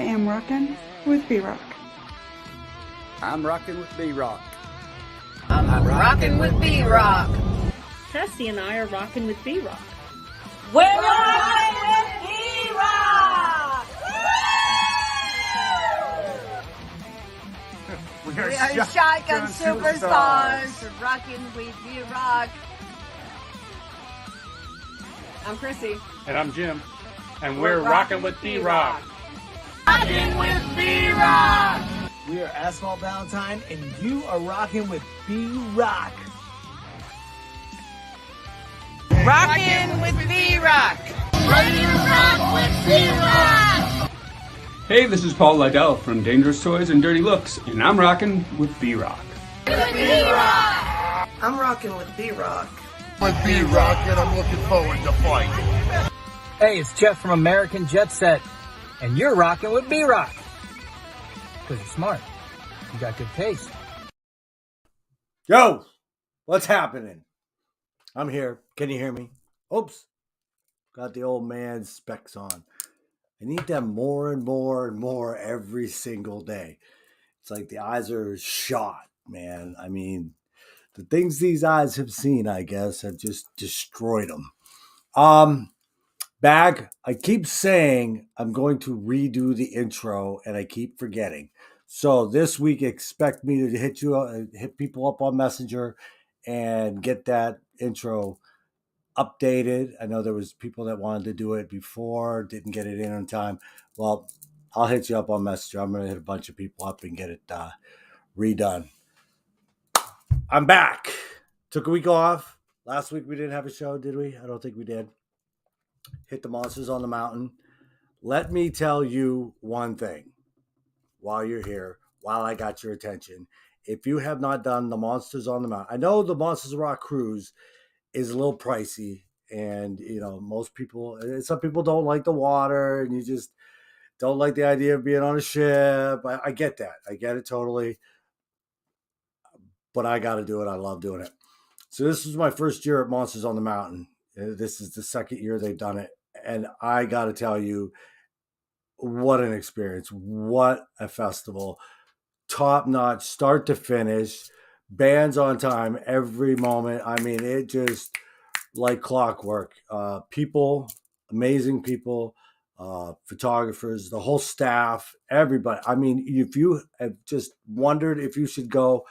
am rockin' with B-Rock. I'm rocking with B-Rock. I'm rocking with B-Rock. Tessie and I are rocking with B-Rock. We're rocking with B-Rock! We We are Shotgun Superstars. Rocking with B-Rock. I'm Chrissy. And I'm Jim. And we're rocking with B-Rock. Rocking with B-Rock! We are Asphalt Valentine, and you are rocking with B-Rock. Rocking with B-Rock. Ready to rock with B-Rock! Hey, this is Paul Liddell from Dangerous Toys and Dirty Looks, and I'm rocking with B-Rock. With B-Rock! I'm rocking with B-Rock. With B-Rock, and I'm looking forward to fight. Hey, it's Jeff from American Jet Set, and you're rocking with B-Rock. Because you're smart. You got good taste. Yo, what's happening? I'm here. Can you hear me? Oops. Got the old man specs on. I need them more and more and more every single day. It's like the eyes are shot, man. I mean, the things these eyes have seen, I guess, have just destroyed them. Bag, I keep saying I'm going to redo the intro, and I keep forgetting. So this week, expect me to hit people up on Messenger and get that intro updated. I know there was people that wanted to do it before, didn't get it in on time. Well, I'll hit you up on Messenger. I'm going to hit a bunch of people up and get it redone. I'm back. Took a week off. Last week we didn't have a show, did we? I don't think we did. Hit the Monsters on the Mountain. Let me tell you one thing while you're here, while I got your attention. If you have not done the Monsters on the Mountain, I know the Monsters Rock cruise is a little pricey, and most people, some people don't like the water, and you just don't like the idea of being on a ship. I get that. I get it totally. But I got to do it. I love doing it. So this was my first year at Monsters on the Mountain. This is the second year they've done it. And I got to tell you, what an experience. What a festival. Top notch, start to finish. Bands on time every moment. I mean, it just like clockwork. People, amazing people, photographers, the whole staff, everybody. I mean, if you have just wondered if you should go.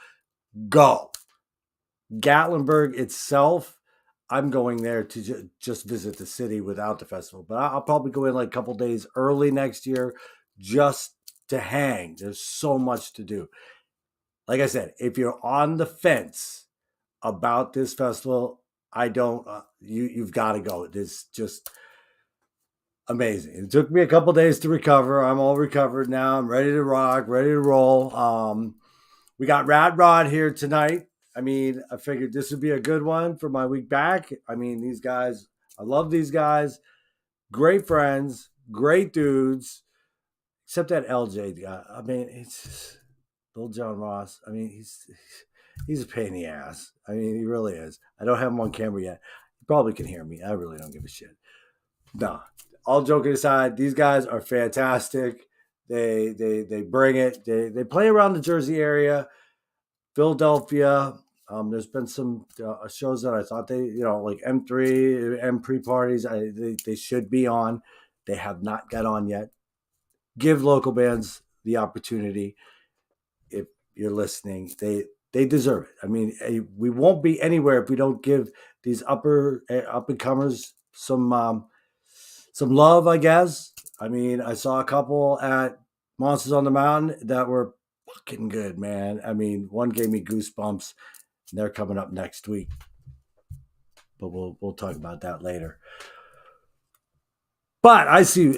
Gatlinburg itself, I'm going there to just visit the city without the festival. But I'll probably go in like a couple days early next year just to hang. There's so much to do. Like I said, if you're on the fence about this festival, you've got to go. It's just amazing. It took me a couple days to recover. I'm all recovered now. I'm ready to rock, ready to roll. We got Rad Rod here tonight. I mean, I figured this would be a good one for my week back. I mean, these guys, I love these guys. Great friends, great dudes. Except that LJ guy. I mean, it's just Bill John Ross. I mean, he's a pain in the ass. I mean, he really is. I don't have him on camera yet. You probably can hear me. I really don't give a shit. No, all joking aside, these guys are fantastic. They bring it. They play around the Jersey area, Philadelphia. There's been some shows that I thought like M3, M pre-parties. They should be on. They have not got on yet. Give local bands the opportunity. If you're listening, they deserve it. I mean, we won't be anywhere if we don't give these up and comers some love, I guess. I mean, I saw a couple at Monsters on the Mountain that were fucking good, man. I mean, one gave me goosebumps, and they're coming up next week. But we'll talk about that later. But I see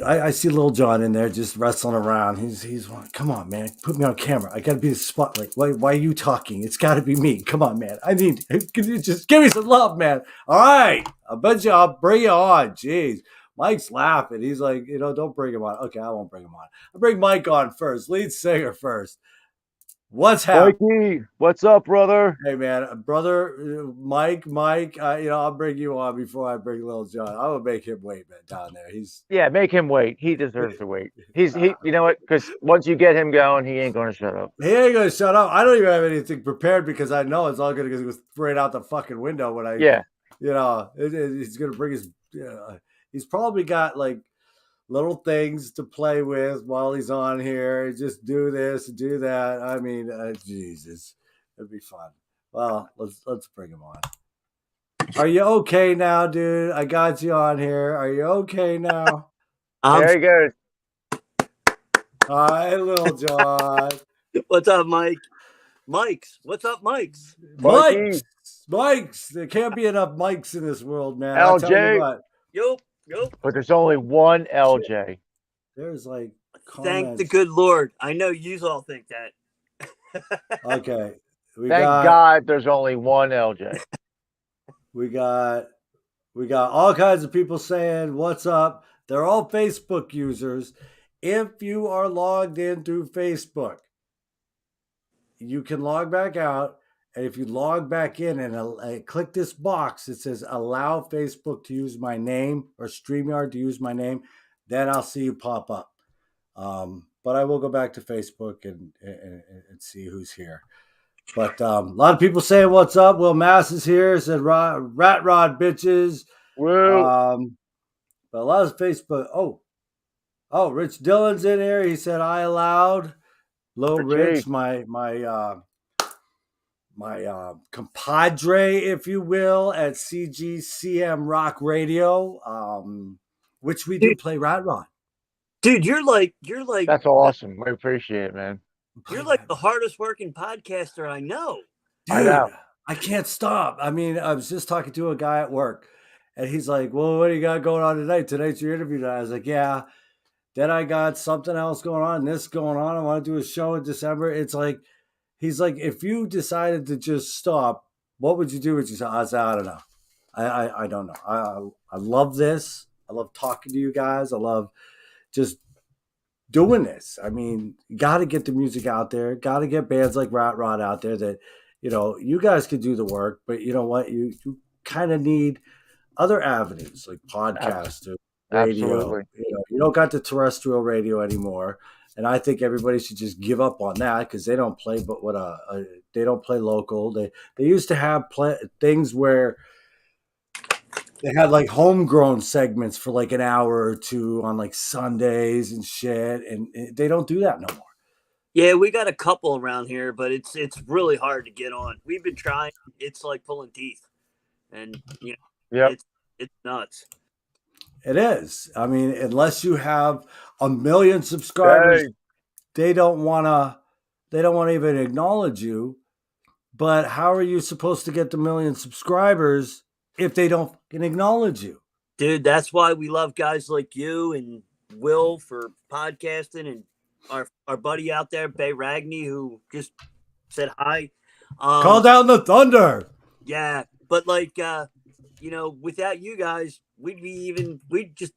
Lil Jon in there just wrestling around. He's come on, man, put me on camera. I got to be the spotlight. Why are you talking? It's got to be me. Come on, man. Can you just give me some love, man? All right, I bet you I'll bring you on. Jeez. Mike's laughing. He's like, don't bring him on. Okay, I won't bring him on. I'll bring Mike on first, lead singer first. What's happening? Mikey, what's up, brother? Hey man, brother, Mike, I'll bring you on before I bring Little John. I will make him wait, man, down there. Yeah, make him wait. He deserves to wait. He. You know what? Because once you get him going, he ain't going to shut up. He ain't gonna shut up. I don't even have anything prepared because I know it's all gonna go straight out the fucking window when I, Yeah. he's gonna bring his. He's probably got like little things to play with while he's on here. Just do this, do that. I mean, Jesus, it'd be fun. Well, let's bring him on. Are you okay now, dude? I got you on here. Are you okay now? There he goes. Hi, Little John. What's up, Mike? Mike's. What's up, Mike's? Mike's. There can't be enough Mikes in this world, man. LJ. I'll tell you what. Yup. But there's only one LJ. There's like comments. Thank the good Lord. I know you all think that. Okay. Thank God there's only one LJ. We got all kinds of people saying, what's up? They're all Facebook users. If you are logged in through Facebook, you can log back out. And if you log back in and click this box, it says allow Facebook to use my name or StreamYard to use my name, then I'll see you pop up. But I will go back to Facebook and see who's here. But a lot of people saying what's up. Will Mass is here. Said rat rod bitches. Woo. But a lot of Facebook. Oh, Rich Dillon's in here. He said I allowed. Low Rich, my compadre, if you will, at CGCM Rock Radio, which we do play Rat Rod. Dude, you're like. That's awesome. We appreciate it, man. You're like the hardest working podcaster I know. Dude, I know. I can't stop. I mean, I was just talking to a guy at work, and he's like, "Well, what do you got going on tonight? Tonight's your interview tonight." I was like, "Yeah." Then I got something else going on, this going on. I want to do a show in December. It's like, he's like, if you decided to just stop, what would you do with yourself? I said, I don't know. I don't know. I love this. I love talking to you guys. I love just doing this. I mean, got to get the music out there. Got to get bands like Rat Rod out there that, you guys could do the work, but you know what? You kind of need other avenues like podcasts or radio. Absolutely. You don't got the terrestrial radio anymore. And I think everybody should just give up on that because they don't play, but they don't play local. They used to have things where they had like homegrown segments for like an hour or two on like Sundays and shit. And they don't do that no more. Yeah, we got a couple around here, but it's really hard to get on. We've been trying. It's like pulling teeth. And, it's nuts. It is. I mean, unless you have 1 million subscribers, they don't want to even acknowledge you. But how are you supposed to get the 1 million subscribers if they don't acknowledge you? Dude, that's why we love guys like you and Will for podcasting and our buddy out there, Bay Ragney, who just said hi. Call down the thunder. Yeah, but without you guys, we'd just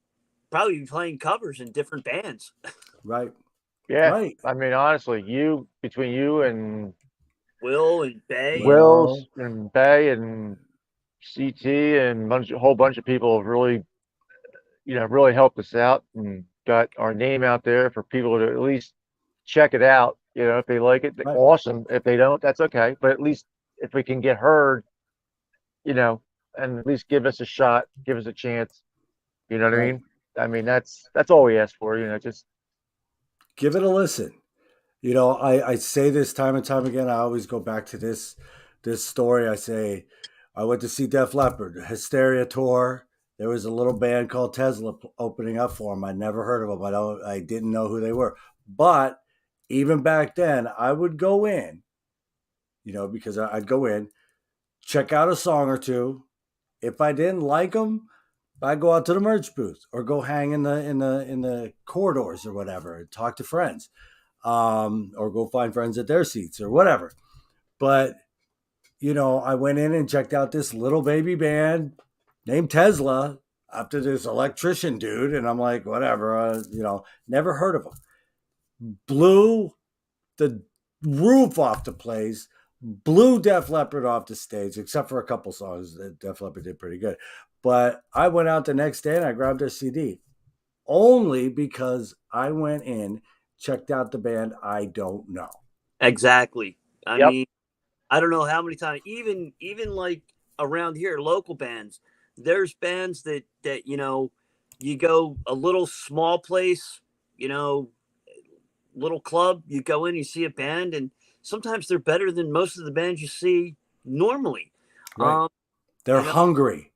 probably be playing covers in different bands. Right. Yeah. Right. I mean, honestly, between you and Will and Bay, and Bay and CT and a whole bunch of people have really, really helped us out and got our name out there for people to at least check it out. If they like it, Right. Awesome. If they don't, that's okay. But at least if we can get heard, and at least give us a shot, give us a chance. You know what I mean? I mean, that's all we ask for, just give it a listen. I say this time and time again. I always go back to this story. I say, I went to see Def Leppard, Hysteria tour. There was a little band called Tesla opening up for them. I never heard of them. I didn't know who they were. But even back then, I would go in, because I'd go in, check out a song or two. If I didn't like them, I'd go out to the merch booth or go hang in the corridors or whatever and talk to friends, or go find friends at their seats or whatever. But, I went in and checked out this little baby band named Tesla after this electrician dude. And I'm like, whatever, never heard of them. Blew the roof off the place, blew Def Leppard off the stage, except for a couple songs that Def Leppard did pretty good. But I went out the next day and I grabbed their CD only because I went in, checked out the band I don't know. Exactly. I Yep. mean, I don't know how many times, even like around here, local bands, there's bands that you go a little small place, little club, you go in, you see a band, and sometimes they're better than most of the bands you see normally. Right. They're hungry.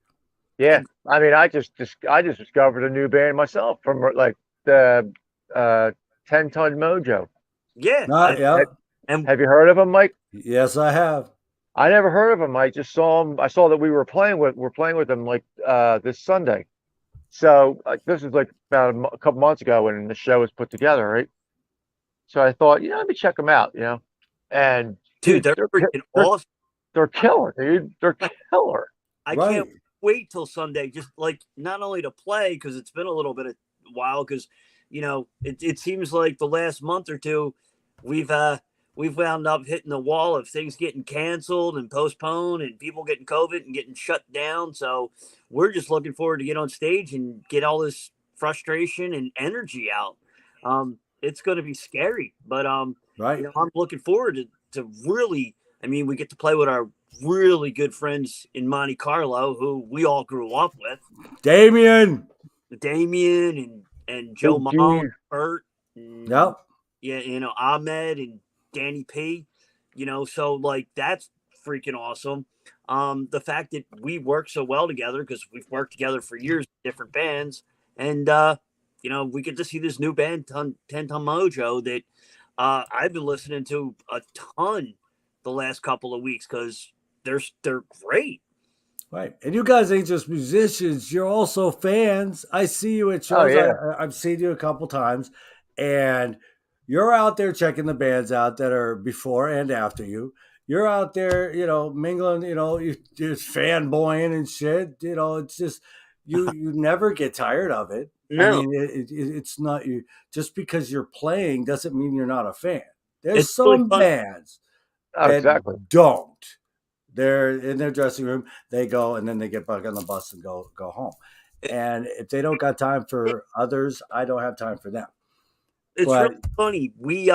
Yeah, I mean, I just discovered a new band myself from like the 10-Ton Mojo. Yeah. Yeah. And have you heard of them, Mike? Yes, I have. I never heard of them. I just saw them. I saw that we're playing with them like this Sunday. So this is like about a couple months ago when the show was put together, right? So I thought, let me check them out, And dude, they're freaking awesome. They're killer, dude. They're killer. I can't wait till Sunday, just like not only to play, because it's been a little bit of a while, because it seems like the last month or two we've wound up hitting the wall of things getting canceled and postponed and people getting COVID and getting shut down. So we're just looking forward to get on stage and get all this frustration and energy out. It's going to be scary, but right. I'm looking forward to really. I mean, we get to play with our really good friends in Monte Carlo, who we all grew up with. Damien and Joe Mall, and Bert. Yep. Yeah, Ahmed and Danny P. So like that's freaking awesome. The fact that we work so well together, because we've worked together for years, different bands, and we get to see this new band, 10-Ton Mojo, that I've been listening to a ton the last couple of weeks because they're great. Right. And you guys ain't just musicians, you're also fans. I see you at shows. Oh, yeah. I've seen you a couple times, and you're out there checking the bands out that are before and after you. You're out there, mingling, you're just fanboying and shit. It's just you never get tired of it. No. I mean, it's not you just because you're playing doesn't mean you're not a fan. There's some bands that don't. They're in their dressing room, they go, and then they get back on the bus and go home. And if they don't got time for others, I don't have time for them. It's really funny. We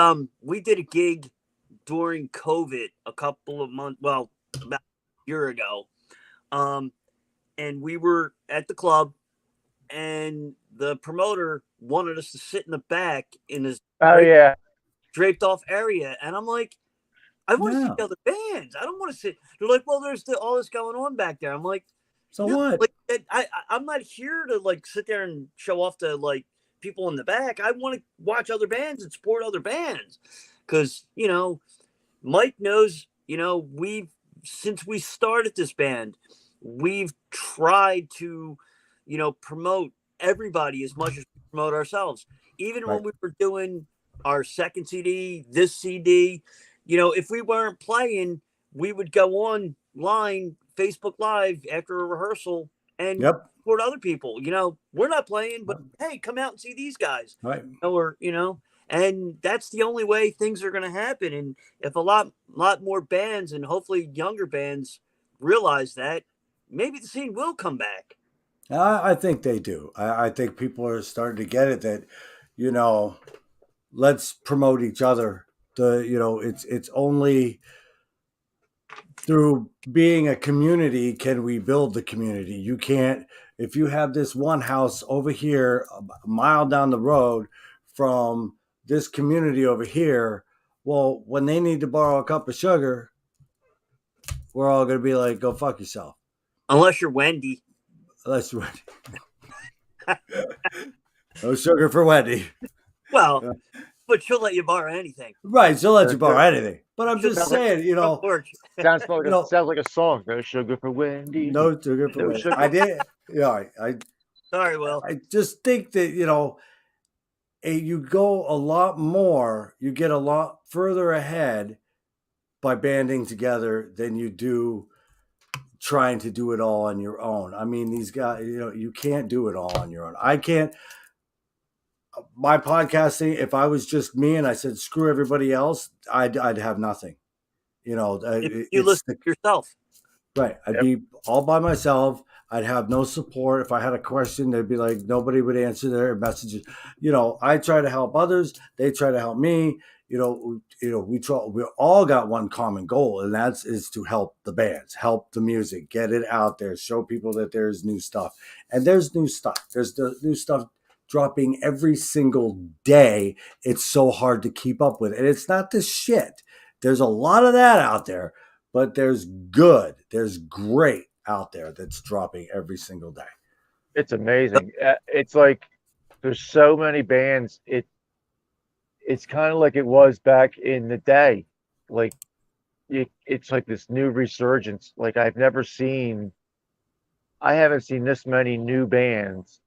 did a gig during COVID a couple of months, about a year ago. And we were at the club, and the promoter wanted us to sit in the back in this draped off area. And I'm like, I want to see the other bands. I don't want to sit. They're like, well, there's all this going on back there. I'm like, so what? Like, I'm not here to like sit there and show off to like people in the back. I want to watch other bands and support other bands, because Mike knows. Since we started this band, we've tried to promote everybody as much as we promote ourselves. Even when we were doing our second CD, this CD. If we weren't playing, we would go online, Facebook Live after a rehearsal and support other people. We're not playing, but hey, come out and see these guys. Right. And that's the only way things are going to happen. And if a lot more bands and hopefully younger bands realize that, maybe the scene will come back. I think they do. I think people are starting to get it that, let's promote each other. It's only through being a community can we build the community. You can't, if you have this one house over here a mile down the road from this community over here, well, when they need to borrow a cup of sugar, we're all going to be like, go fuck yourself. Unless you're Wendy. Unless you're Wendy. No sugar for Wendy. Well, but she'll let you borrow anything. Right, she'll let you borrow anything. But I'm just saying, sounds like a song. No sugar for Wendy. No sugar for Wendy. Sugar. I did. I sorry, Will. I just think that you go a lot more. You get a lot further ahead by banding together than you do trying to do it all on your own. I mean, these guys, you can't do it all on your own. I can't. my podcasting, if I was just me and I said screw everybody else, I'd have nothing. You know, If you it's listen to yourself. right. I'd Yep. be all by myself. I'd have no support. If I had a question, they'd be like, nobody would answer their messages. You know, I try to help others. They try to help me. We try. We all got one common goal, and is to help the bands, help the music, get it out there, show people that there's new stuff, and there's new stuff. There's the new stuff dropping every single day. It's so hard to keep up with, and it's not the shit. There's a lot of that out there, but there's great out there that's dropping every single day. It's amazing. It's like there's so many bands. It's kind of like it was back in the day. Like it's like this new resurgence. Like I haven't seen this many new bands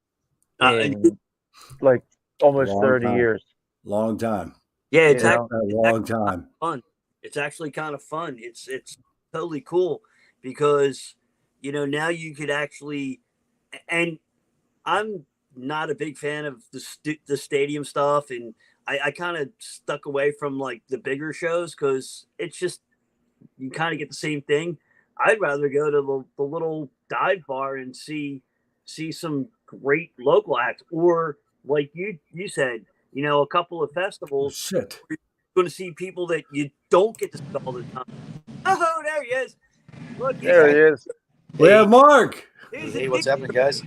in like almost Long 30 time. years. Long time. Yeah, You know? A long time. fun. It's actually kind of fun. It's totally cool because now you could actually, and I'm not a big fan of the stadium stuff, and I kind of stuck away from like the bigger shows because it's just you kind of get the same thing. I'd rather go to the little dive bar and see some great local acts, or like you said, a couple of festivals. Shit. You're going to see people that you don't get to see all the time. Oh, there he is. Look, There he is. Yeah, Mark. Hey, what's happening, guys?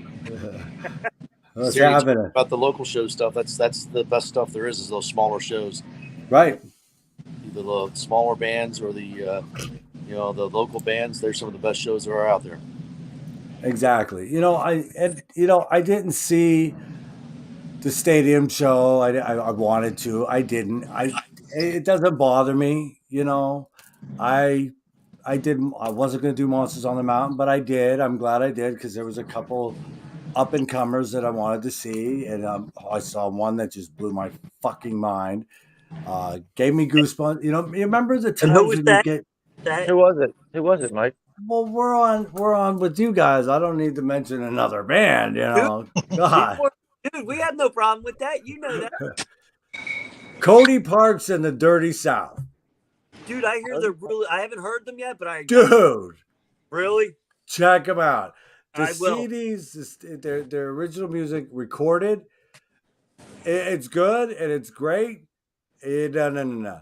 What's Seriously, happening? about the local show stuff. That's the best stuff there is those smaller shows. Right. Either the smaller bands or the the local bands. They're some of the best shows there are out there. Exactly. I didn't see the stadium show. I wanted to. I didn't. It doesn't bother me. I didn't. I wasn't going to do Monsters on the Mountain, but I did. I'm glad I did because there was a couple up and comers that I wanted to see, and I saw one that just blew my fucking mind. Gave me goosebumps. You remember the times who was when that? you get. Who was it? Who was it, Mike? Well, we're on with you guys. I don't need to mention another band. God. Dude, we have no problem with that. You know that. Cody Parks and the Dirty South. Dude, I hear they're really. I haven't heard them yet, but Dude, really check them out. The I will. CDs, their original music recorded. It's good and it's great. No,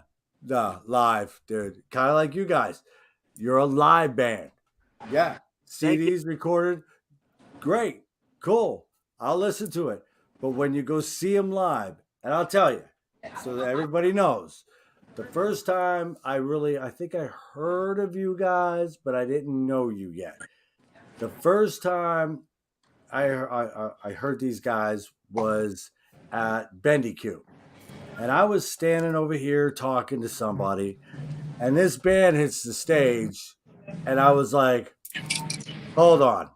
live, dude. Kind of like you guys. You're a live band. Yeah, CDs recorded. Great, cool. I'll listen to it. But when you go see them live, and I'll tell you, so that everybody knows, the first time I think I heard of you guys, but I didn't know you yet. The first time I heard these guys was at Bendy Q. And I was standing over here talking to somebody, and this band hits the stage, and I was like, hold on.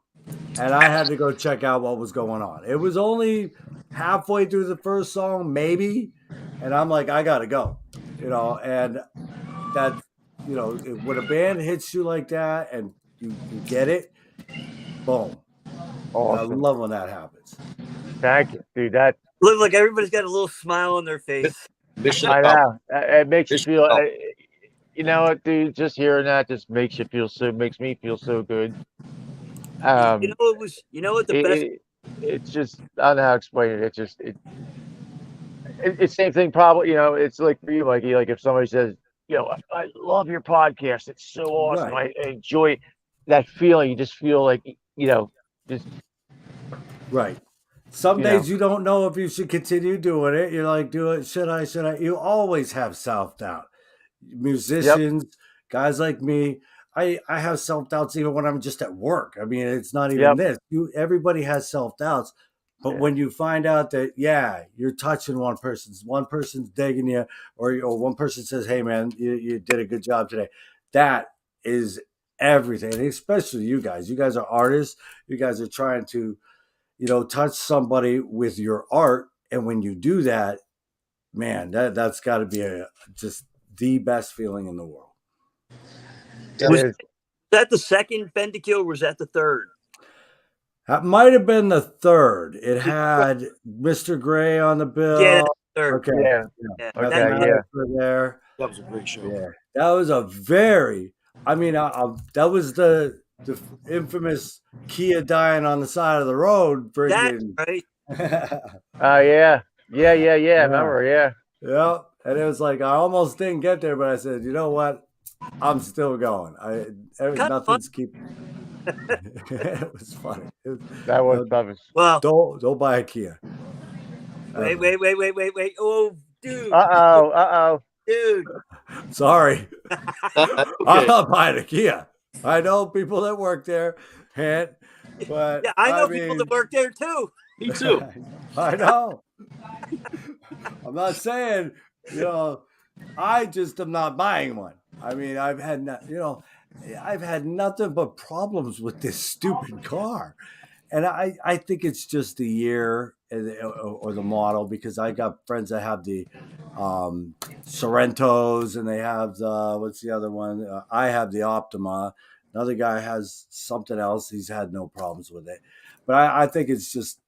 And I had to go check out what was going on. It was only halfway through the first song, maybe. And I'm like, I got to go, and that, when a band hits you like that and you get it, boom. Awesome. I love when that happens. Thank you, dude. That look like everybody's got a little smile on their face. I know. It makes you feel. You know what, dude? Just hearing that just makes me feel so good. The best. It's just I don't know how to explain it. It's just it's same thing. Probably it's like for you, Mikey. Like if somebody says, I love your podcast. It's so awesome. Right. I enjoy that feeling. You just feel like just right. Some days you don't know if you should continue doing it. You're like, do it? Should I? Should I? You always have self-doubt. Musicians, guys like me, I have self-doubts even when I'm just at work. I mean, it's not even this. Everybody has self-doubts. But when you find out that, you're touching one person's digging you, or one person says, hey, man, you did a good job today. That is everything. And especially you guys. You guys are artists. You guys are trying to touch somebody with your art, and when you do that, man, that's got to be just the best feeling in the world. Was that the second Bendikill, or was that the third? That might have been the third. It had Mr. Gray on the Yeah, bill. third. Okay. Yeah. Yeah. Okay. Yeah. For there. That was a great show. Yeah. That was a very. I mean, that was the infamous Kia dying on the side of the road. That's Freaking. right. Yeah. Yeah. I remember. Yeah. Yeah. And it was like I almost didn't get there, but I said, you know what? I'm still going. Nothing's keep. It was funny. That was tough. Well, don't buy a Kia. Wait. Oh, dude. Uh-oh. Dude. Sorry. Okay. I'm not buying a Kia. I know people that work there, but yeah, I know people that work there too. Me too. I know. I'm not saying, I just am not buying one. I mean, I've had nothing but problems with this stupid car. And I think it's just the year or the model, because I got friends that have the Sorrentos, and they have what's the other one? I have the Optima. Another guy has something else. He's had no problems with it. But I think it's just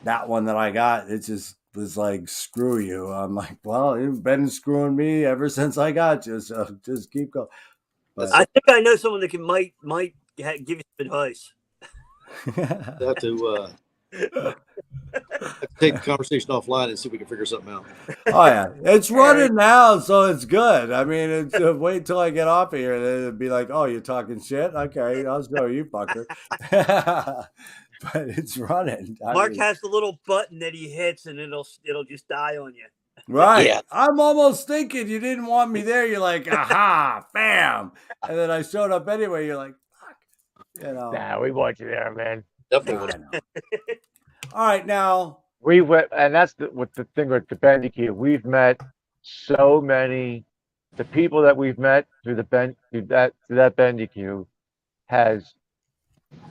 that one that I got. It just was like, screw you. I'm like, well, you've been screwing me ever since I got you. So just keep going. But I think I know someone that might give you some advice. Have to take the conversation offline and see if we can figure something out. Oh yeah, it's running now, so it's good. I mean, it's wait till I get off of here, then it'd be like, oh, you're talking shit. Okay, I'll show you, fucker. But it's running. Mark has the little button that he hits, and it'll just die on you. Right. Yeah. I'm almost thinking you didn't want me there. You're like, aha, bam, and then I showed up anyway. You're like, fuck, Nah, we want you there, man. Definitely. All right, now we went, and that's the thing with the Bandicoot. We've met so many. The people that we've met through that Bandicoot has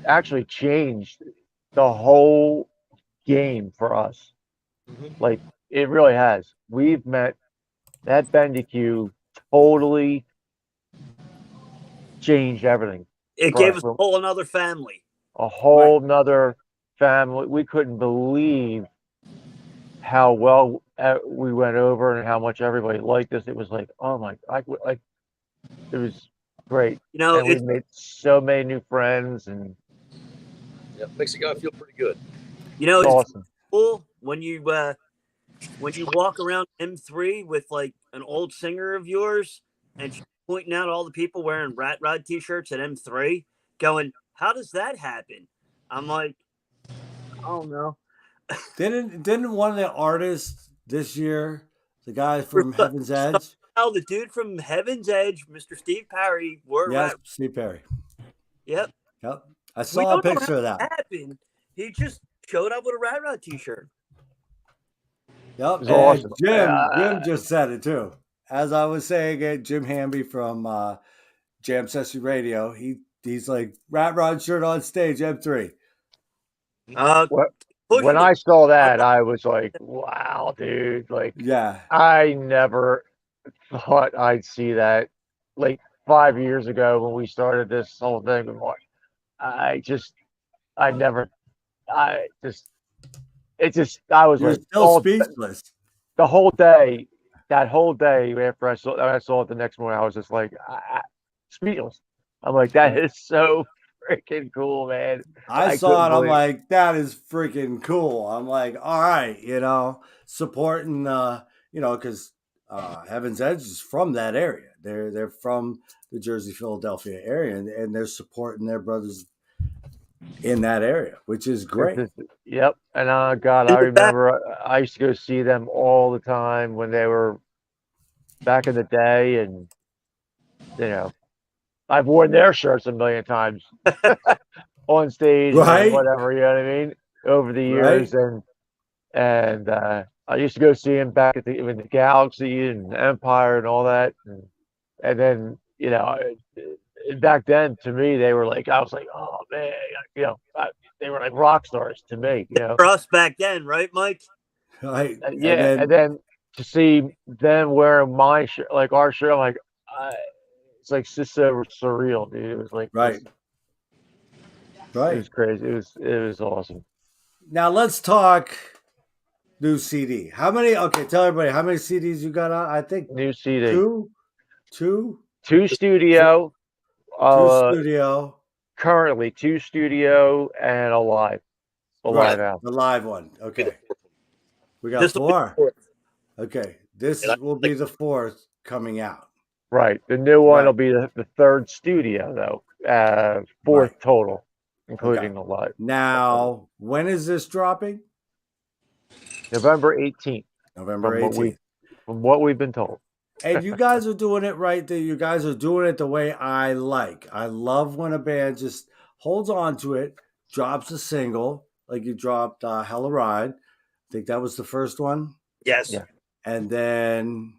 actually changed the whole game for us. Mm-hmm. Like, it really has. We've met that Bandicoot totally changed everything. It gave us a whole another family. A whole nother family. We couldn't believe how well we went over and how much everybody liked us. It was like, oh my, like it was great. And we made so many new friends, and makes a guy feel pretty good. It's awesome. Cool when you walk around M3 with like an old singer of yours, and she's pointing out all the people wearing Rat Rod t-shirts at M3, going, how does that happen? I'm like, I don't know. Didn't one of the artists this year, the guy from Heaven's Edge? Oh, the dude from Heaven's Edge, Mr. Steve Perry, Steve Perry. Yep. I saw a picture of that. Happened. He just showed up with a Rat Rod t-shirt. Yep. And awesome. Jim just said it too. As I was saying it, Jim Hamby from Jam Session Radio, he's like, Rat Rod shirt on stage, M3. When I saw that, I was like, wow, dude. Like, yeah, I never thought I'd see that. Like 5 years ago when we started this whole thing with Mark, I was You're like, still speechless. The whole day, that whole day after I saw it the next morning, I was just like, speechless. I'm like, that is so freaking cool, man. I saw it. I'm like, that is freaking cool. I'm like, all right, supporting, because Heaven's Edge is from that area. They're from the Jersey, Philadelphia area, and they're supporting their brothers in that area, which is great. Yep. And God, I remember I used to go see them all the time when they were back in the day, and I've worn their shirts a million times on stage, right? And whatever, you know what I mean, over the years, right? and I used to go see him back at in the Galaxy and Empire and all that, and then back then to me they were like, I was like, oh man, they were like rock stars to me, For us back then, right, Mike? Right. Yeah, and then to see them wearing my shirt, like our shirt, I'm like, it's like just so surreal, dude. It was like, right. Right. was crazy. It was awesome. Now let's talk new CD. How many? Okay, tell everybody how many CDs you got out. I think New CD, two, two studio, two uh, studio. currently two studio and a live Right, album. the live one. Okay, we got This will be the 4. fourth. Okay, this And I will be the 4th coming out. Right. The new one Right. will be the third studio though, fourth Right. total, Okay. including the live. Now, when is this dropping? November 18th, November from 18th. what we've been told. And you guys are doing it right. You guys are doing it the way I like. I love when a band just holds on to it, drops a single, like you dropped Hella Ride. I think that was the first one. Yes. Yeah. And then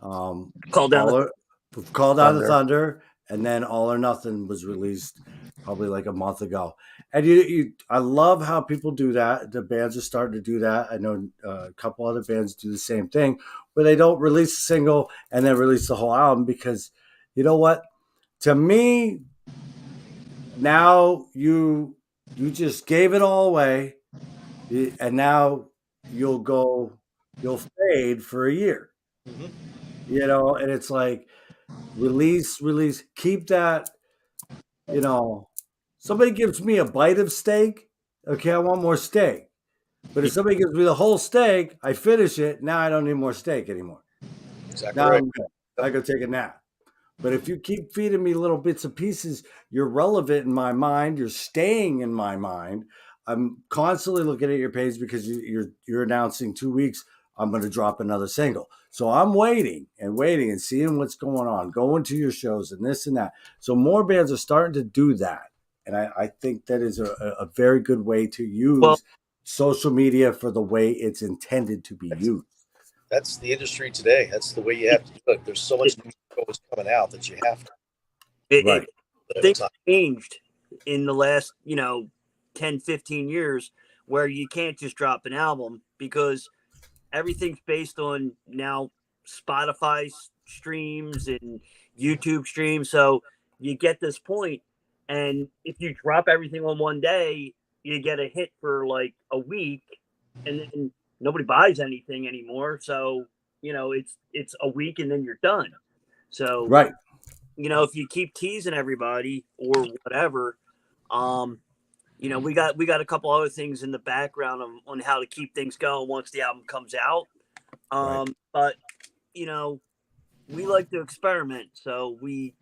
Call down the Thunder, and then All or Nothing was released probably like a month ago. And I love how people do that. The bands are starting to do that. I know a couple other bands do the same thing, where they don't release a single and then release the whole album, because you know what? To me, now you just gave it all away, and now you'll fade for a year. You know, and it's like release, keep that, you know, somebody gives me a bite of steak, okay, I want more steak. But if somebody gives me the whole steak, I finish it, now I don't need more steak anymore. Exactly Now right. I'm good. I go take a nap. But if you keep feeding me little bits and pieces, you're relevant in my mind, you're staying in my mind. I'm constantly looking at your page because you're announcing 2 weeks I'm going to drop another single. So I'm waiting and seeing what's going on, going to your shows and this and that. So more bands are starting to do that. And I think that is a very good way to use social media for the way it's intended to be used. That's the industry today. That's the way you have to do it. There's so much new shows coming out that you have to. Right. Things changed in the last, 10, 15 years, where you can't just drop an album because everything's based on now Spotify streams and YouTube streams. So you get this point, and if you drop everything on one day, you get a hit for like a week, and then nobody buys anything anymore. So it's a week, and then you're done. So right, if you keep teasing everybody or whatever, we got a couple other things in the background on how to keep things going once the album comes out. But we like to experiment, so we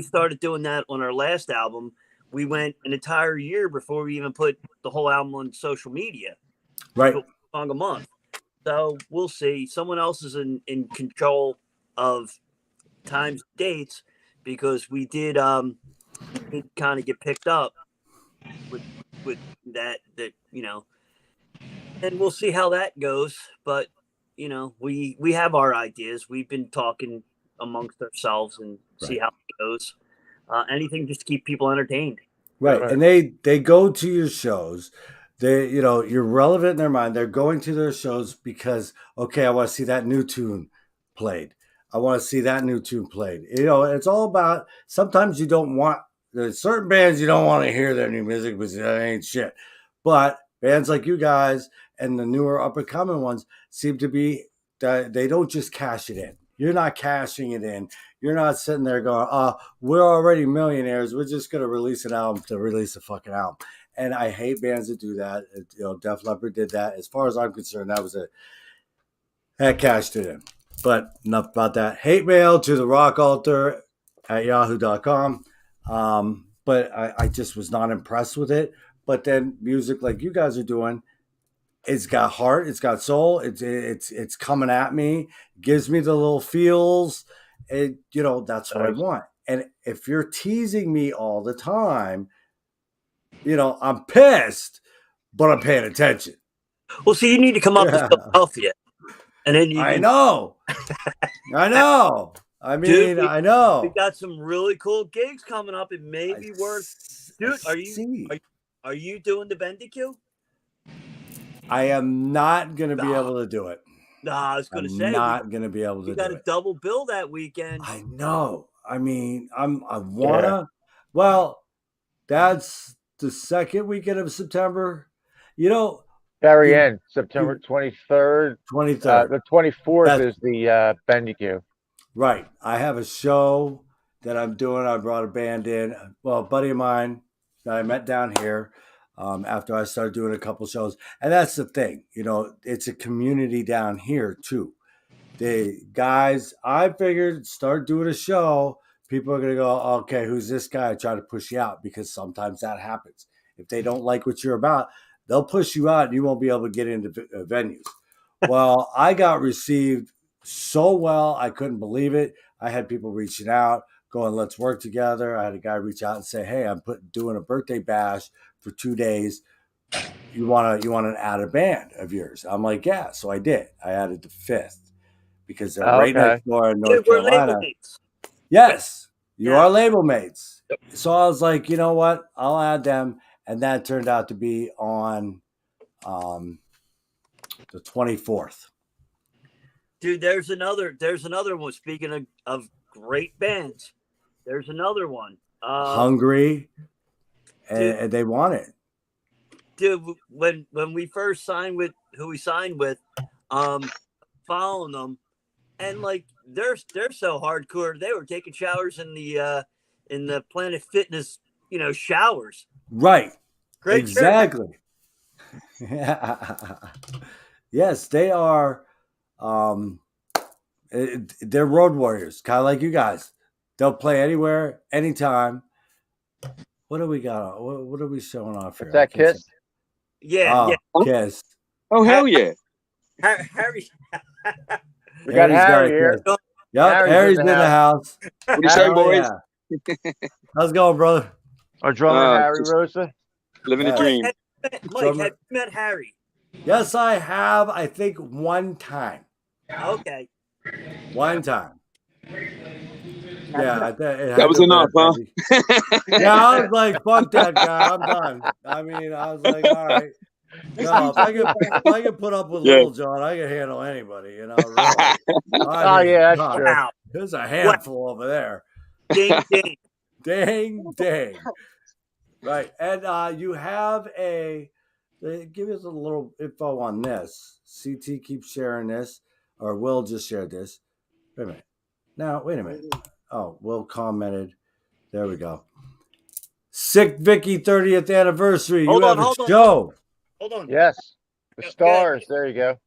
started doing that on our last album. We went an entire year before we even put the whole album on social media. Right, song a month. So we'll see. Someone else is in control of times, dates, because we did kind of get picked up with that and we'll see how that goes. But we have our ideas. We've been talking amongst ourselves and see how it goes. Anything just to keep people entertained. Right. And they go to your shows. You're relevant in their mind. They're going to their shows because, okay, I want to see that new tune played. I want to see that new tune played. It's all about, sometimes you don't want, there's certain bands you don't want to hear their new music because that ain't shit. But bands like you guys and the newer up and coming ones seem to be, they don't just cash it in. You're not cashing it in. You're not sitting there going, we're already millionaires. We're just going to release an album to release a fucking album. And I hate bands that do that. Def Leppard did that. As far as I'm concerned, that cashed it in. But enough about that. Hate mail to the rock altar at yahoo.com. But I just was not impressed with it. But then music like you guys are doing, it's got heart, it's got soul, it's coming at me, gives me the little feels. That's what I want. And if you're teasing me all the time, I'm pissed, but I'm paying attention. Well, see, you need to come up to Philadelphia, and then I know. I know. I mean, dude, I know. We got some really cool gigs coming up. It may be worth. Dude, are you doing the Bendicue? I am not going to be able to do it. I was going to say, not going to be able to do it. You got a double bill that weekend. I know. I mean, I want to. Well, that's the second weekend of September. You know, Very you, end, September 23rd. 23rd. The 24th That's is the Barbecue. right. I have a show that I'm doing. I brought a band in. Well, a buddy of mine that I met down here after I started doing a couple shows. And that's the thing. You know, it's a community down here, too. The guys, I figured start doing a show. People are going to go, okay, who's this guy? Try to push you out because sometimes that happens. If they don't like what you're about, they'll push you out and you won't be able to get into venues. Well, I got received so well, I couldn't believe it. I had people reaching out, going, let's work together. I had a guy reach out and say, hey, I'm doing a birthday bash for 2 days. You want to add a band of yours? I'm like, yeah. So I did. I added the 5th. Because they're right next door in North We're Carolina. label mates. Yes, you Yeah. are label mates. So I was like, you know what? I'll add them. And that turned out to be on the 24th. Dude, there's another one. Speaking of great bands, there's another one. Hungry, and they want it. Dude, when we first signed with who we signed with, following them. And like they're so hardcore. They were taking showers in the Planet Fitness, showers. Right. Great. Exactly. Yes, they are. They're road warriors, kind of like you guys. They'll play anywhere, anytime. What do we got? What are we showing off here? Is that Kiss? Yeah. Kiss. Oh, hell yeah. Harry. We got Harry here. Yep, Harry's in the house. What do you say, boys? Yeah. How's it going, brother? Our drummer, Harry Rosa. Living a dream. Mike, have you met Harry? Yes, I have. I think one time. Okay. One time. Yeah, that was enough, huh? Yeah, I was like, fuck that guy. I'm done. I mean, I was like, all right. No, if I can put up with Little John, I can handle anybody, Really. Yeah, that's true. There's a handful over there. Ding, ding. Dang, dang. Right. And you have give us a little info on this. CT keeps sharing this, or Will just shared this. Wait a minute. Now, wait a minute. Oh, Will commented. There we go. Sick Vicky 30th anniversary. You have a show. Hold on. Yes. The Stars. There you go.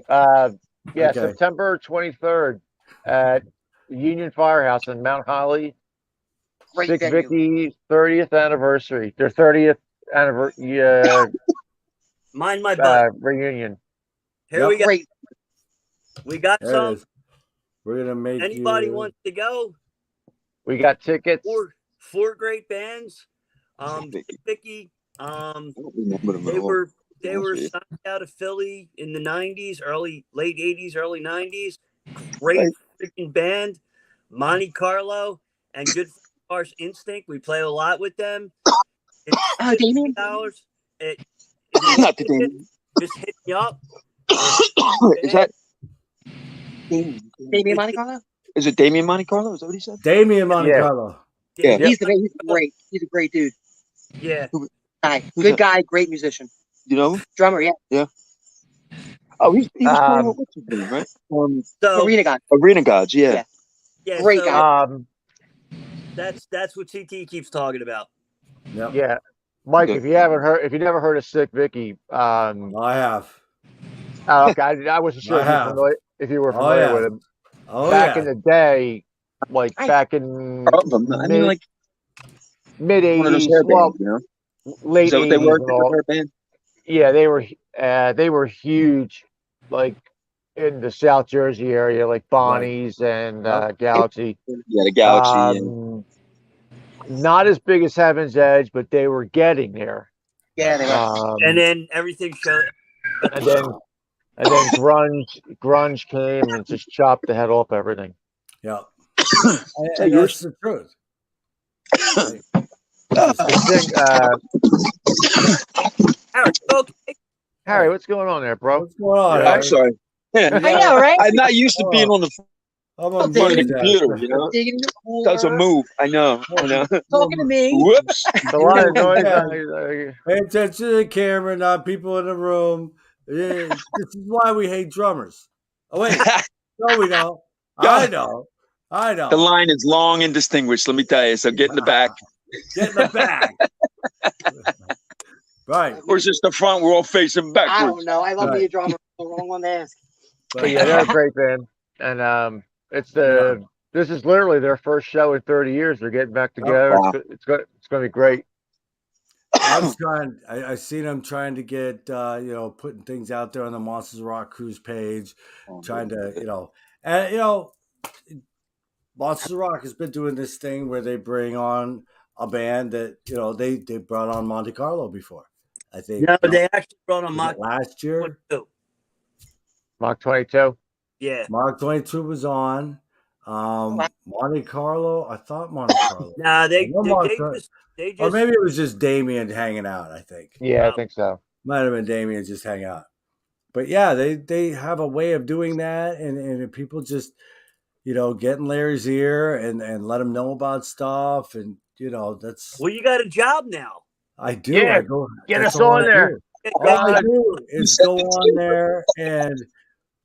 Okay. September 23rd at Union Firehouse in Mount Holly. Sick Vicky 30th anniversary. Their 30th anniversary. Mind my butt. Reunion. Here we go. We got there some. We're gonna make. Anybody wants to go? We got tickets. Four great bands. Vicky. They were signed out of Philly in the 90s, late 80s, early 90s. Great freaking band. Monte Carlo and Good Stars Instinct. We play a lot with them. It's Damien. Not the Damien. Just hit me up. Is that Damien Monte Carlo? Is it Damien Monte Carlo? Is that what he said? Damien Monte Carlo. Yeah. He's great. He's a great dude. Yeah. Good guy, great musician. You know? Drummer, yeah. Yeah. Oh, he was what's his name, right? Arena Gods. Arena Gods, yeah. Yeah, great guy. That's what CT keeps talking about. Yep. Yeah. Mike, if you never heard of Sick Vicky, I have. Oh, okay. I wasn't sure if you were familiar with him. Back in the day, back in mid 80s, late 80s. Yeah, they were huge, like in the South Jersey area, like Bonnie's and Galaxy. Yeah, the Galaxy. Not as big as Heaven's Edge, but they were getting there. Yeah, they were. And then everything showed. And then grunge came and just chopped the head off everything. Yeah. And that's the truth. Harry, what's going on there, bro? What's going on? I'm sorry. I know, right? I'm not used to being on the I'm On the amazed at computer, it. you know, Digging in the cooler. doesn't move. I know. Talking to me. Whoops. It's a lot of noise. Pay attention to the camera, not people in the room. Yeah, this is why we hate drummers. Oh wait, no, we don't. I know. The line is long and distinguished. Let me tell you. So get in the back. Get in the back. Right. Or is this the front? We're all facing backwards. I don't know. I love being a drummer. The wrong one to ask. But yeah, they're a great band, and this is literally their first show in 30 years. They're getting back together. Wow. It's going to be great. I seen them trying to get putting things out there on the Monsters of Rock Cruise page, trying to Monsters of Rock has been doing this thing where they bring on a band that they brought on Monte Carlo before. I think they actually brought on last year. Mach 22. Yeah, Mach 22 was on. Monte Carlo. I thought Monte Carlo. Nah, they just, or maybe it was just Damien hanging out. I think. Yeah, I think so. Might have been Damien just hanging out. But yeah, they have a way of doing that, and people just get in Larry's ear and let him know about stuff, and that's. Well, you got a job now. I do. Yeah, I go. get us on there. All I do is go on there and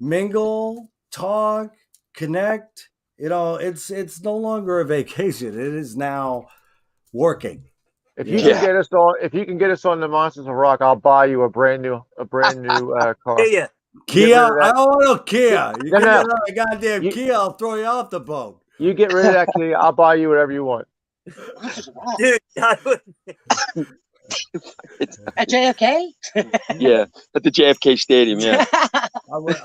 mingle, talk, connect. It's no longer a vacation. It is now working. If you can get us on the Monsters of Rock, I'll buy you a brand new car. Yeah. Kia? I don't want no Kia. You No, get no. another goddamn Kia, I'll throw you off the boat. You get rid of that Kia, I'll buy you whatever you want. Dude, At JFK? Yeah, at the JFK Stadium. Yeah. I would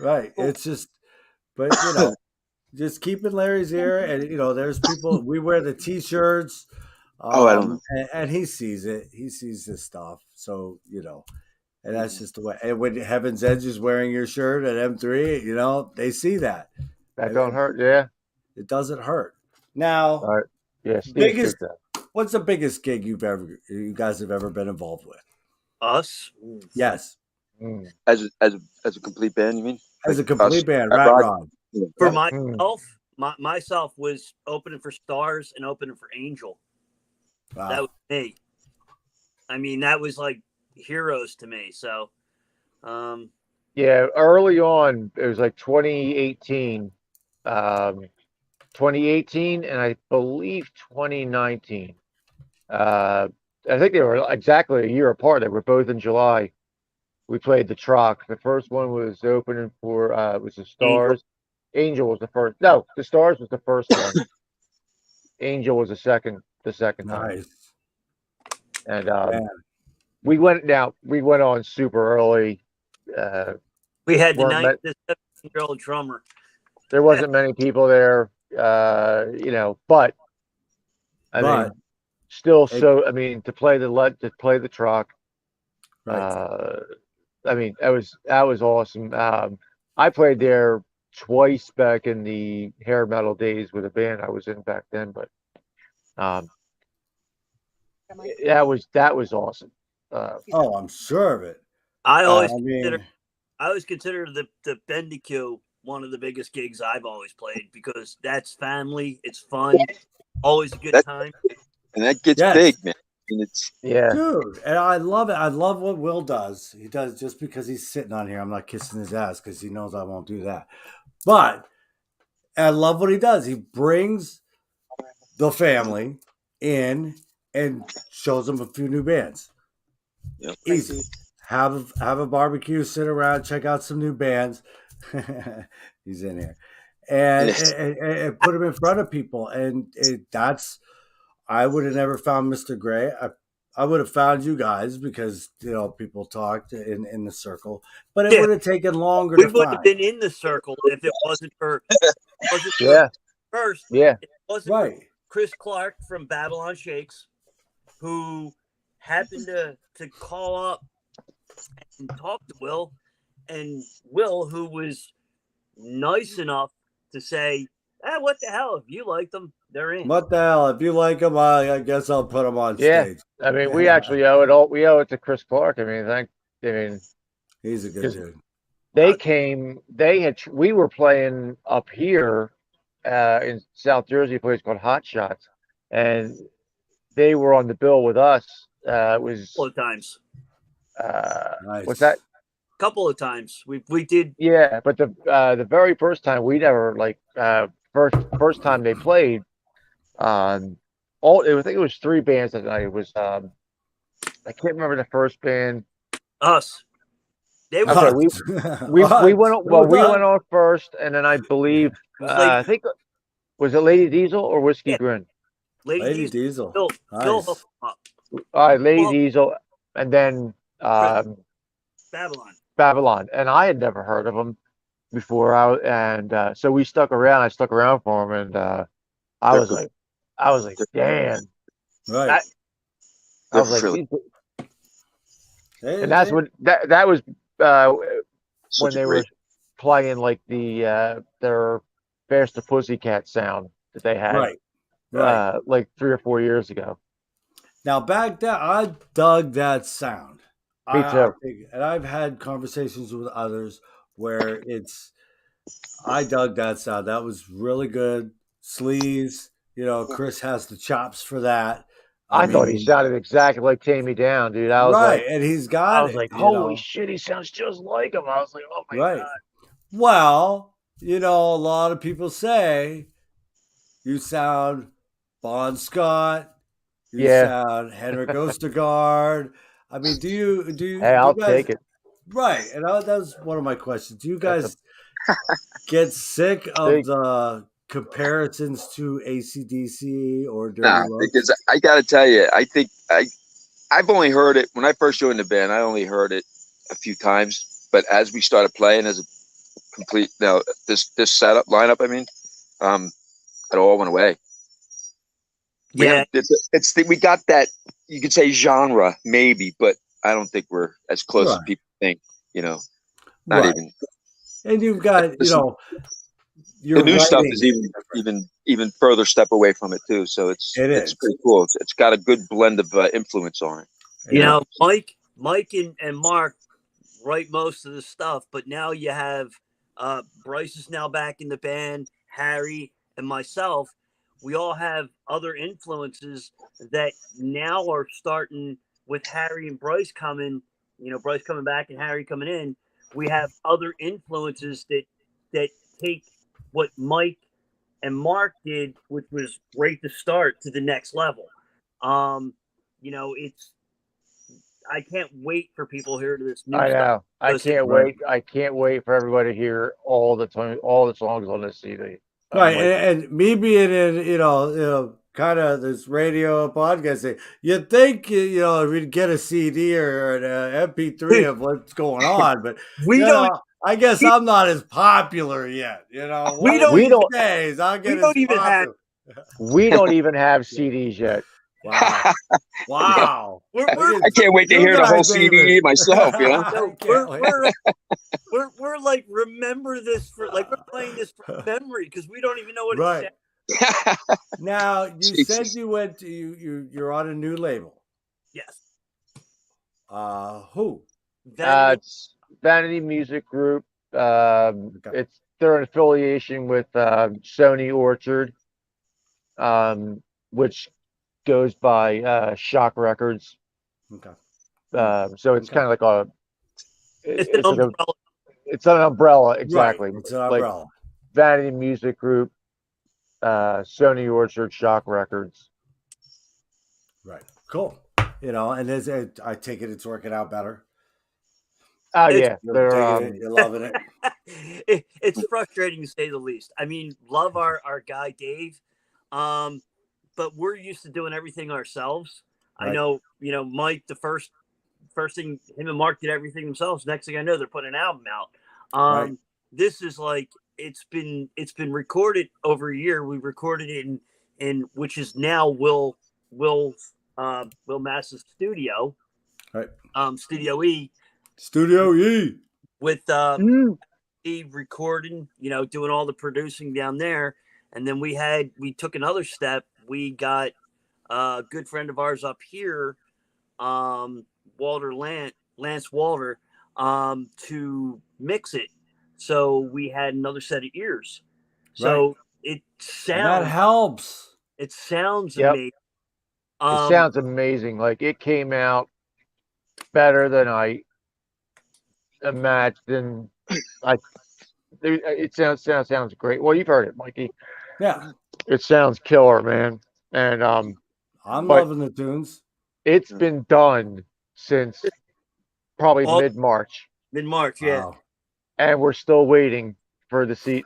right. It's just, but just keeping Larry's ear, and there's people. We wear the T-shirts. I don't know. And he sees it. He sees this stuff. So and that's just the way. And when Heaven's Edge is wearing your shirt at M3, they see that. That don't hurt. Yeah, it doesn't hurt. Now, all right. Yes. What's the biggest gig you guys have ever been involved with? Us? Yes. As a complete band, you mean? As a complete band, right, Ron? For myself was opening for Stars and opening for Angel. Wow. That was me. I mean, that was like heroes to me. So, yeah, early on, it was like 2018. 2018 and I believe 2019. I think they were exactly a year apart. They were both in July. We played the Troc. The first one was opening for was the Stars. Angel was the first. No, the Stars was the first one. Angel was the second time. Nice. And we went on super early. We had the 17-year-old drummer. There wasn't many people there. But I mean, still, to play the Troc, right. I mean, that was awesome. I played there twice back in the hair metal days with a band I was in back then, but that was awesome. I'm sure of it. I always consider the Bendicue one of the biggest gigs I've always played, because that's family, it's fun, always a good time. And that gets big, man. And it's dude, and I love it. I love what Will does. He does just because he's sitting on here. I'm not kissing his ass because he knows I won't do that. But I love what he does. He brings the family in and shows them a few new bands. Yep. Easy. Have a barbecue, sit around, check out some new bands. He's in here, and put him in front of people, and that's. I would have never found Mr. Gray. I would have found you guys because people talked in the circle, but it would have taken longer. We would have been in the circle if it wasn't for first. Yeah, it wasn't for Chris Clark from Babylon Shakes, who happened to call up and talk to Will, and Will, who was nice enough to say, what the hell, if you like them, they're in. What the hell? If you like them, I guess I'll put them on stage. I mean, we actually owe it all. We owe it to Chris Clark. I mean, he's a good dude. they came. We were playing up here in South Jersey, a place called Hot Shots, and they were on the bill with us. It was couple of times. What's that? Couple of times we did. Yeah, but the very first time we never like first time they played, I think it was 3 bands that night. It was I can't remember the first band. Us. They were Okay, we went on, well, we went on first, and then I believe I think was it Lady Diesel or Whiskey Grin? Lady Diesel. Phil Phil All right, Lady Diesel, and then Babylon, and I had never heard of them before. So we stuck around. I stuck around for them, and I was like, damn, right. I was like, and that's what that was when they were playing like their Faster Pussycat sound that they had, right, like 3 or 4 years ago. Now back then, I dug that sound. Me too. And I've had conversations with others where I dug that sound. That was really good. Sleaze, Chris has the chops for that. I thought he sounded exactly like Tammy Down, dude. I was like, and he's got it. I was like, holy shit, he sounds just like him. I was like, oh my God. Well, a lot of people say you sound Bon Scott. You sound Henrik Ostergaard. I mean, do you? Hey, I'll take it. Right, and that was one of my questions. Do you guys get sick of the comparisons to AC/DC or Dirty Looks? Because I got to tell you, I think I've only heard it when I first joined the band. I only heard it a few times, but as we started playing as a complete this setup lineup, it all went away. Yeah, we got that, you could say, genre maybe, but I don't think we're as close as people think. Not even. And you've got the new stuff is even further step away from it too. So it's pretty cool. It's got a good blend of influence on it. Mike and Mark write most of the stuff, but now you have Bryce is now back in the band, Harry and myself. We all have other influences that now are starting with Harry and Bryce coming, Bryce coming back and Harry coming in. We have other influences that take what Mike and Mark did, which was great to start, to the next level. I can't wait for people here to this new stuff. I know. I can't wait. I can't wait for everybody to hear all the songs on this CD. Right, and me being in, kind of this radio podcast thing, you'd think, we'd get a CD or an MP3 of what's going on, but I guess I'm not as popular yet. We don't days I'll get we don't even have CDs yet. Wow! I can't wait to hear the whole CD myself. We're like, remember this we're playing this from memory because we don't even know what it's saying. Now you said you went to you're on a new label. Yes. Who? It's Vanity Music Group. They're in affiliation with Sony Orchard, which goes by Shock Records. Okay. So it's kind of like it's an umbrella, exactly. Right. It's an umbrella. Like Vanity Music Group, Sony Orchard, Shock Records. Right. Cool. And I take it it's working out better. Oh yeah, you're loving it. It's frustrating to say the least. I mean, love our guy Dave, but we're used to doing everything ourselves. Right. I know, Mike, the first thing, him and Mark did everything themselves. Next thing I know, they're putting an album out. Right. This is like it's been recorded over a year. We recorded it in which is now Will Mass's studio. Right. Studio E. With E recording, doing all the producing down there. And then we took another step. We got a good friend of ours up here, Lance Walter, to mix it. So we had another set of ears. So it And that sounds helps. Yep. amazing. It sounds amazing. Like it came out better than I imagined. It sounds great. Well, you've heard it, Mikey. Yeah. It sounds killer, man. And I'm but loving the tunes. it's been done since probably All- mid-March, Mid-March, yeah. Wow. and we're still waiting for the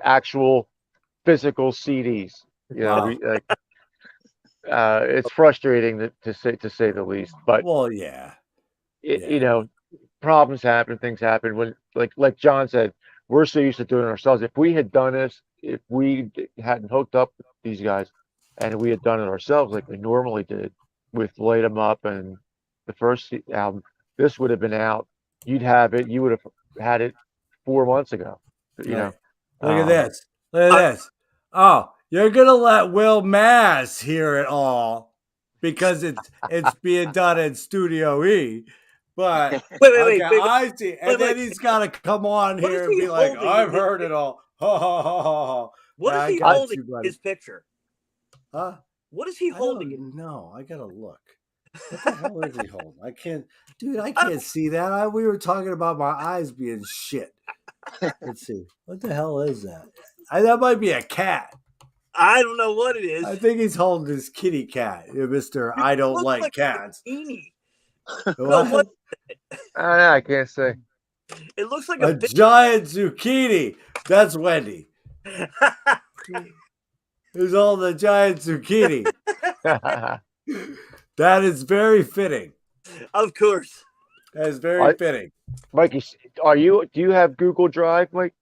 actual physical CDs. You know, Wow. it's frustrating to say the least. But Well, yeah. you know, problems happen, things happen. When like John said, we're so used to doing it ourselves. If we had done this, if we hadn't hooked up with these guys, and we had done it ourselves like we normally did with Light 'Em Up and the first album, this would have been out. You'd have it. You would have had it 4 months ago. You know. Look at this. Look at this. Oh, you're gonna let Will Mass hear it all because it's being done in Studio E. But wait. I see. And then he's got to come on here and be like, "I've heard it all." Ha ha ha ha ha. What is he holding? His picture. Huh? What is he holding? No, I gotta look. What the hell is he holding? I can't see that. We were talking about my eyes being shit. Let's see. What the hell is that? That might be a cat. I don't know what it is. I think he's holding his kitty cat, Mr. I don't like cats. No, I can't say. It looks like a giant zucchini. That's Wendy. Who's holding a giant zucchini? That is very fitting. Of course. That is very fitting. Mikey, do you have Google Drive, Mike?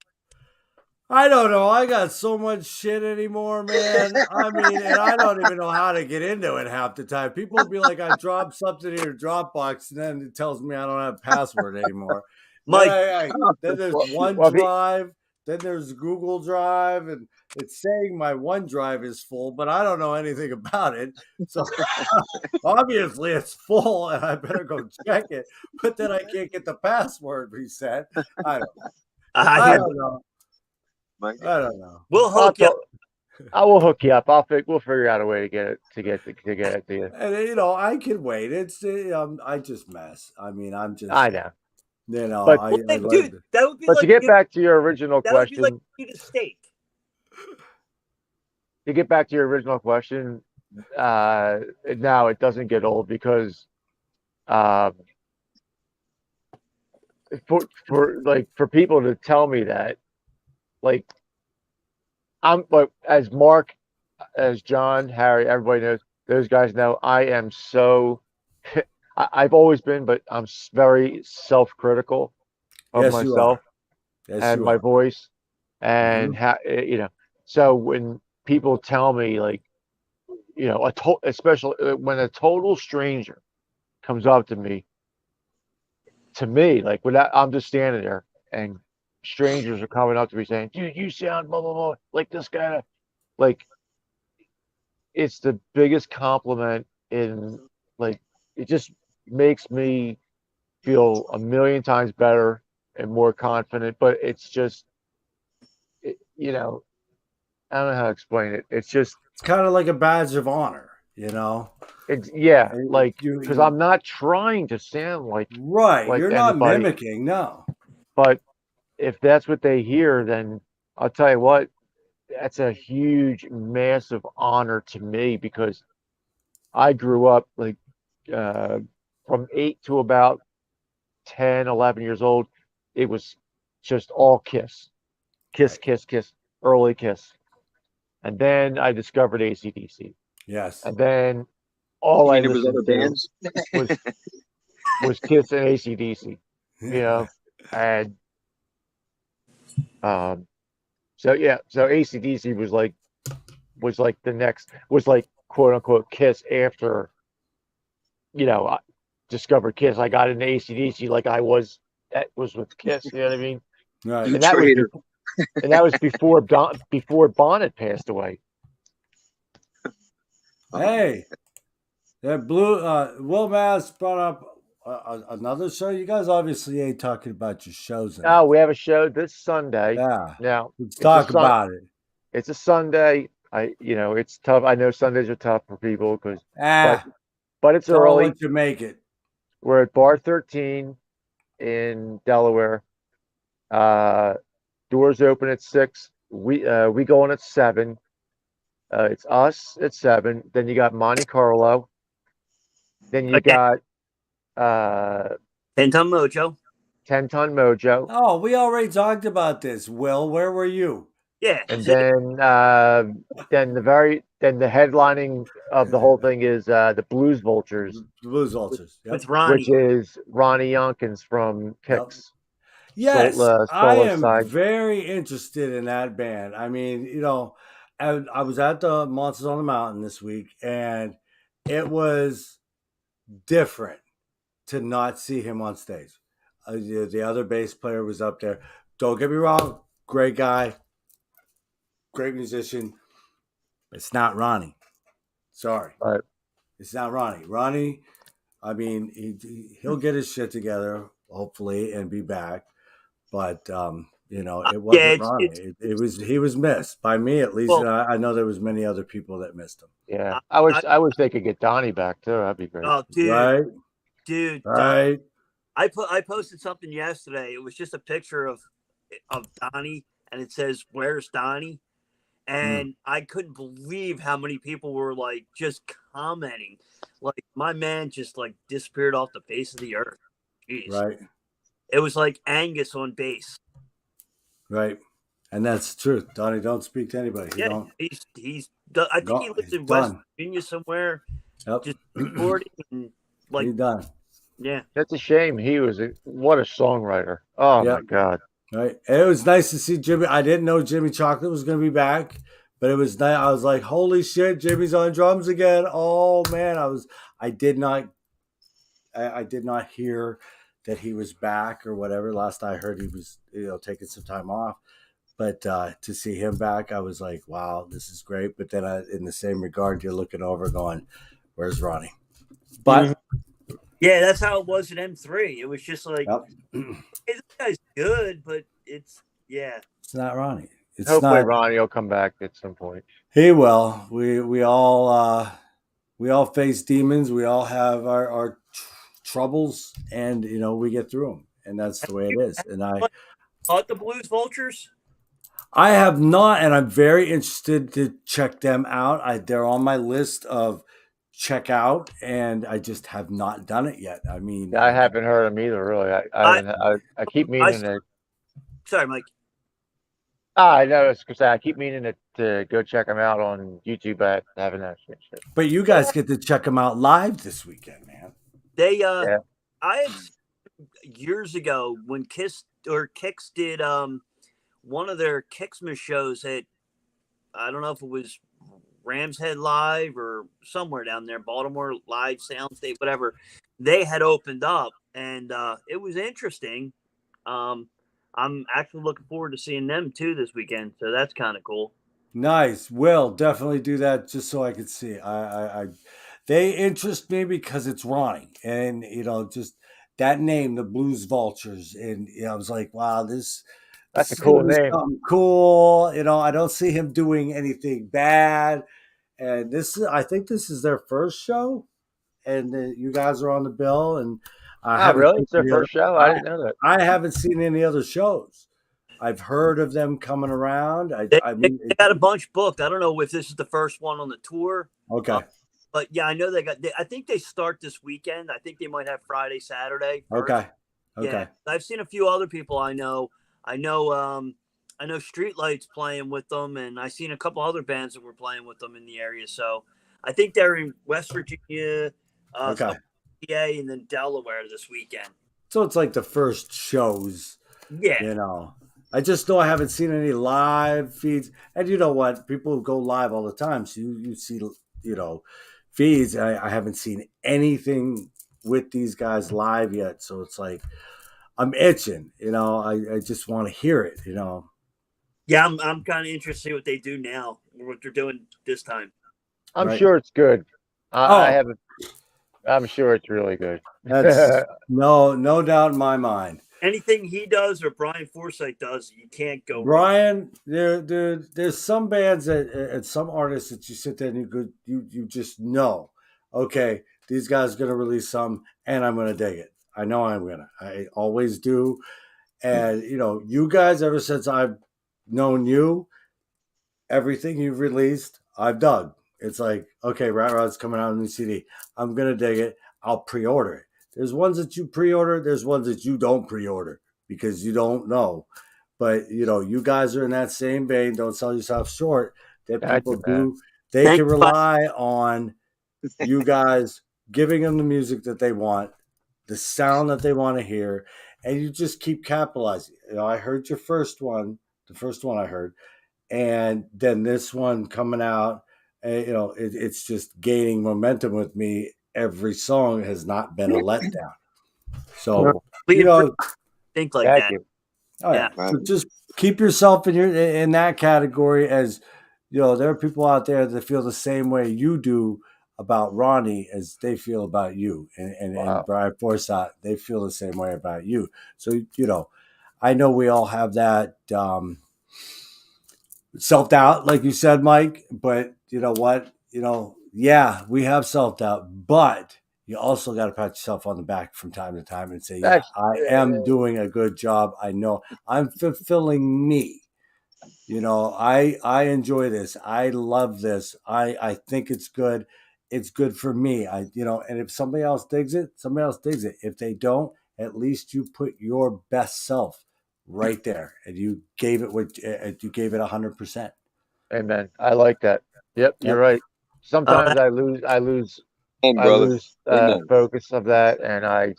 I don't know. I got so much shit anymore, man. I mean, and I don't even know how to get into it half the time. People will be like, I dropped something in your Dropbox, and then it tells me I don't have a password anymore. Mike. Then there's OneDrive, then there's Google Drive, and it's saying my OneDrive is full, but I don't know anything about it. So obviously it's full, and I better go check it. But then I can't get the password reset. I don't know. I don't know. I don't know. We'll hook you up. I will hook you up. We'll figure out a way to get it to you. And I can wait. It's I just mess. I mean, I'm just. I know. You know, but, dude, that would be. But like to get back to your original that question, would be like eat a steak. To get back to your original question, now it doesn't get old because, for people to tell me that. Like, I'm like, as Mark, as John, Harry, everybody knows, those guys know, I am so, I've always been, but I'm very self-critical of myself and my voice. And, so when people tell me, like, especially when a total stranger comes up to me, like, I'm just standing there and strangers are coming up to me saying, dude, you sound blah, blah, blah, like this guy. Like, it's the biggest compliment it just makes me feel a million times better and more confident. But it's just, I don't know how to explain it. It's kind of like a badge of honor, It's because I'm not trying to sound like you're not anybody. mimicking, no. But if that's what they hear, then I'll tell you what, that's a huge, massive honor to me because I grew up from 8 to about 10, 11 years old. It was just all Kiss, early Kiss. And then I discovered AC/DC. Yes. And then all I listened to was Kiss and AC/DC, and so AC/DC was like the next, quote unquote Kiss after, I discovered Kiss. I got into AC/DC like that was with Kiss, you know what I mean? Right. And that was before Bonnet passed away. Hey, that Will Mass brought up another show. You guys obviously ain't talking about your shows. Oh, we have a show this Sunday. Yeah. Now Let's talk about it. It's a Sunday. It's tough. I know Sundays are tough for people but it's early. What you make it. We're at Bar 13 in Delaware. Doors open at 6. We go in at 7. It's us at 7. Then you got Monte Carlo. Then you got 10 Ton Mojo. 10 Ton Mojo. Oh, we already talked about this. Will, where were you? Yeah. And then the headlining of the whole thing is the Blues Vultures. Blues Vultures. Yep. With Ronnie. Which is Ronnie Yonkins from Kicks. Yes, I am very interested in that band. I mean, I was at the Monsters on the Mountain this week, and it was different to not see him on stage. The other bass player was up there. Don't get me wrong, great guy, great musician. It's not Ronnie. Sorry. Right. It's not Ronnie. Ronnie, I mean, he'll get his shit together, hopefully, and be back. But it wasn't Ronnie. He was missed by me at least. And I know there was many other people that missed him. Yeah, I wish they could get Donnie back too. That'd be great. Oh, dude, right. I posted something yesterday. It was just a picture of Donnie, and it says, "Where's Donnie?" And I couldn't believe how many people were like just commenting, like my man just like disappeared off the face of the earth. Jeez. Right. It was like Angus on bass. Right. And that's the truth. Donnie don't speak to anybody. He's I think he lives in West Virginia somewhere. Yep. Just recording and he's done. Yeah. That's a shame. What a songwriter. Oh my God. Right. And it was nice to see Jimmy. I didn't know Jimmy Chocolate was going to be back, but it was nice. I was like, holy shit, Jimmy's on drums again. Oh man. I did not hear that he was back or whatever. Last I heard, he was, taking some time off. But to see him back, I was like, wow, this is great. But then in the same regard, you're looking over going, where's Ronnie? But yeah, that's how it was at M3. It was just like, this guy's good, but it's not Ronnie. Hopefully Ronnie will come back at some point. He will. We all face demons. We all have our troubles, and we get through them, and that's the way it is. And I caught the Blues Vultures. I have not, and I'm very interested to check them out. They're on my list of check out, and I just have not done it yet. I mean, I haven't heard them either, really. I keep meaning to. Sorry, Mike. I know it's because I keep meaning to go check them out on YouTube, but I haven't actually. But you guys get to check them out live this weekend, man. They I had years ago when Kicks did one of their Kicksmas shows at, I don't know if it was Rams Head Live or somewhere down there, Baltimore Live Soundstage, whatever. They had opened up, and it was interesting. I'm actually looking forward to seeing them too this weekend, so that's kind of cool. Nice. Will definitely do that just so I could see. They interest me because it's Ronnie, and just that name, the Blues Vultures, and I was like, wow, that's a cool name. Cool. I don't see him doing anything bad, and I think this is their first show, and you guys are on the bill, and really, it's their first show. I didn't know that. I haven't seen any other shows. I've heard of them coming around. They got a bunch booked. I don't know if this is the first one on the tour. Okay. But yeah, I know I think they start this weekend. I think they might have Friday, Saturday. Okay. Yeah. I've seen a few other people I know. I know Streetlights playing with them, and I've seen a couple other bands that were playing with them in the area. So I think they're in West Virginia, PA, and then Delaware this weekend. So it's like the first shows. Yeah. I just know I haven't seen any live feeds. And you know what? People go live all the time. So you see, feeds. I haven't seen anything with these guys live yet. So it's like, I'm itching, I just want to hear it, Yeah, I'm kind of interested to see what they do now, what they're doing this time. I'm sure it's good. I haven't. I'm sure it's really good. That's no doubt in my mind. Anything he does or Brian Forsyth does, you can't go wrong. Brian, there's some bands and some artists that you sit there and you just know, okay, these guys are gonna release some, and I'm gonna dig it. I know I always do, and you guys, ever since I've known you, everything you've released, I've dug. It's like, okay, Rat Rod's coming out on a new CD. I'm gonna dig it. I'll pre-order it. There's ones that you pre-order. There's ones that you don't pre-order because you don't know. But you guys are in that same vein. Don't sell yourself short. That people do. They can rely on you guys giving them the music that they want, the sound that they want to hear, and you just keep capitalizing. I heard your first one, the first one I heard, and then this one coming out. It's just gaining momentum with me. Every song has not been a letdown. So think like that. Oh, yeah. So just keep yourself in that category. As there are people out there that feel the same way you do about Ronnie as they feel about you, and Brian Forsyth, they feel the same way about you. So I know we all have that self-doubt, like you said, Mike. But you know what? Yeah, we have self-doubt, but you also got to pat yourself on the back from time to time and say, yeah, I am doing a good job. I know I'm fulfilling me. I enjoy this. I love this. I think it's good. It's good for me. And if somebody else digs it, somebody else digs it. If they don't, at least you put your best self right there and you gave it 100%. Amen. I like that. Yep. You're right. Sometimes I lose focus of that, and I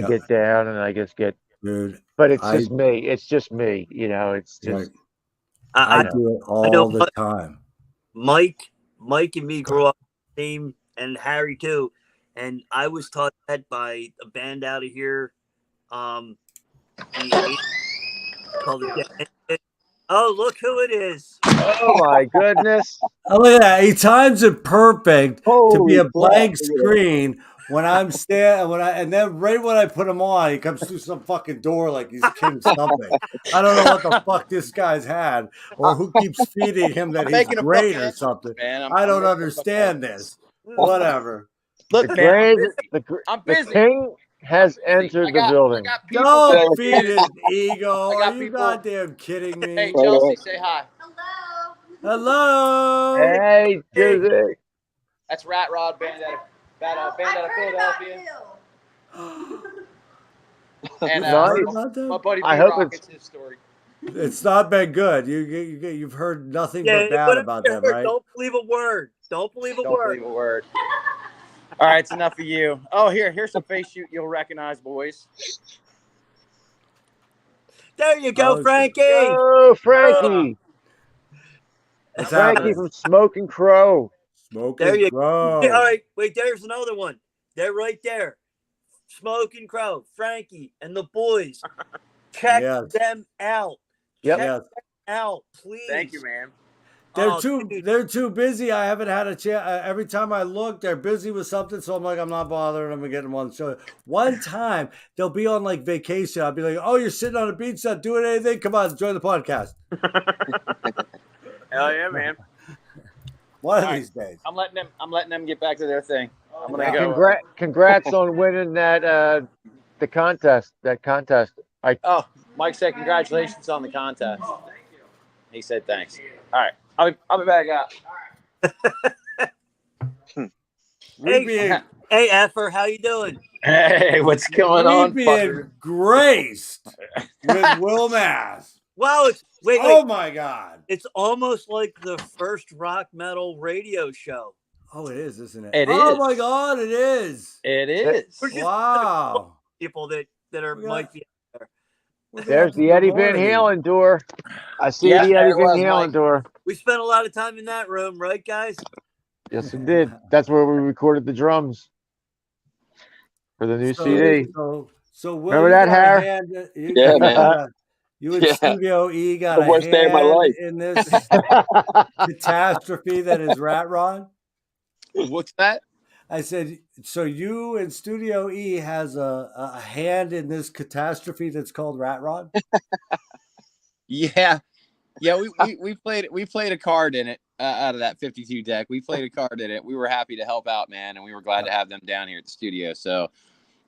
get down, and I just get. Dude, but it's just me. It's just me. It's just. I do it all the time. Mike and me grew up the same, and Harry too. And I was taught that by a band out of here, called the. Oh, look who it is. Oh, my goodness. Oh, look at that. He times it perfect to be a blank screen when I'm and then right when I put him on, he comes through some fucking door like he's king something. I don't know what the fuck this guy's had or who keeps feeding him that he's great or something. I don't understand this. Whatever. Look, I'm busy. The king has entered the building. Don't feed his ego. Are you goddamn kidding me? Hey, Chelsea, say hi. Hello. Hey, Susie. That's Rat Rod, band out of Philadelphia. And my buddy B-Rock, it's his story. It's not been good. You've heard nothing but bad about them, right? Don't believe a word. Don't believe a word. All right, it's enough of you. Oh, here's some face shoot you'll recognize, boys. There you go, Frankie. Oh, Frankie. Frankie from Smoking Crow. Smoking Crow. All right, wait, there's another one. They're right there. Smoking Crow, Frankie, and the boys. Check them out. Yep. Check them out, please. Thank you, man. They're too busy. I haven't had a chance. Every time I look, they're busy with something. So I'm like, I'm not bothering them and getting them on the show. One time they'll be on like vacation. I'll be like, oh, you're sitting on a beach, not doing anything. Come on, join the podcast. Hell yeah, man. One of these days. I'm letting them get back to their thing. I'm gonna go. Congrats on winning that the contest. That contest. Mike said congratulations on the contest. Thank you. He said thanks. All right. I'll be back out. Hey, Effer, how you doing? Hey, what's going on? Being graced with Will Mass. Wow, wait. Oh my God! It's almost like the first rock metal radio show. Oh, it is, isn't it? It is. Oh my God, it is. It is. Wow. People that might be there. There's the Eddie Van Halen door. I see the Eddie Van Halen door. We spent a lot of time in that room, right, guys? Yes, we did. That's where we recorded the drums for the new CD. So remember that, Harry? You and Studio E got the worst day of my life in this catastrophe that is Rat Rod. What's that? I said, so you and Studio E has a hand in this catastrophe that's called Rat Rod? Yeah. Yeah, we played a card in it out of that 52 deck. We played a card in it. We were happy to help out, man, and we were glad to have them down here at the studio. So,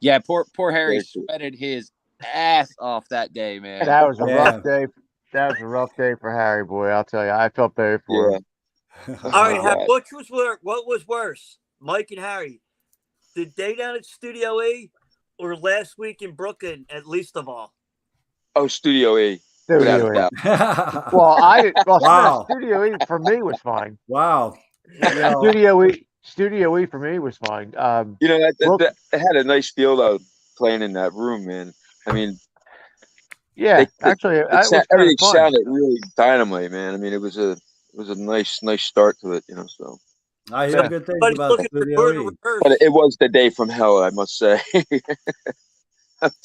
yeah, poor Harry sweated his ass off that day, man. That was a rough day. That was a rough day for Harry, boy. I'll tell you, I felt bad for him. All right, what was worse, Mike and Harry? The day down at Studio E or last week in Brooklyn at least of all? Oh, Studio E. Studio E. Wow. Studio E for me was fine. Wow. Studio E for me was fine. That had a nice feel though, playing in that room, man. I mean, everything sounded really dynamite, man. I mean, it was a nice start to it, So I hear good things about Studio E. But it was the day from hell, I must say.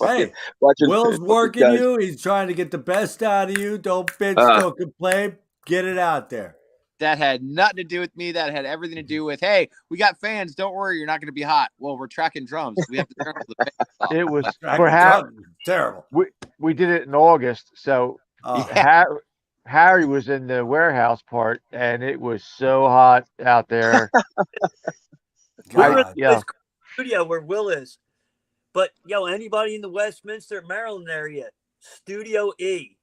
Hey, Will's working you. He's trying to get the best out of you. Don't bitch, don't complain. Get it out there. That had nothing to do with me. That had everything to do with, hey, we got fans. Don't worry, you're not going to be hot. Well, we're tracking drums. We have to turn the fans. It was terrible. We did it in August, so Harry was in the warehouse part, and it was so hot out there. We're in the studio where Will is. But, anybody in the Westminster, Maryland area, Studio E,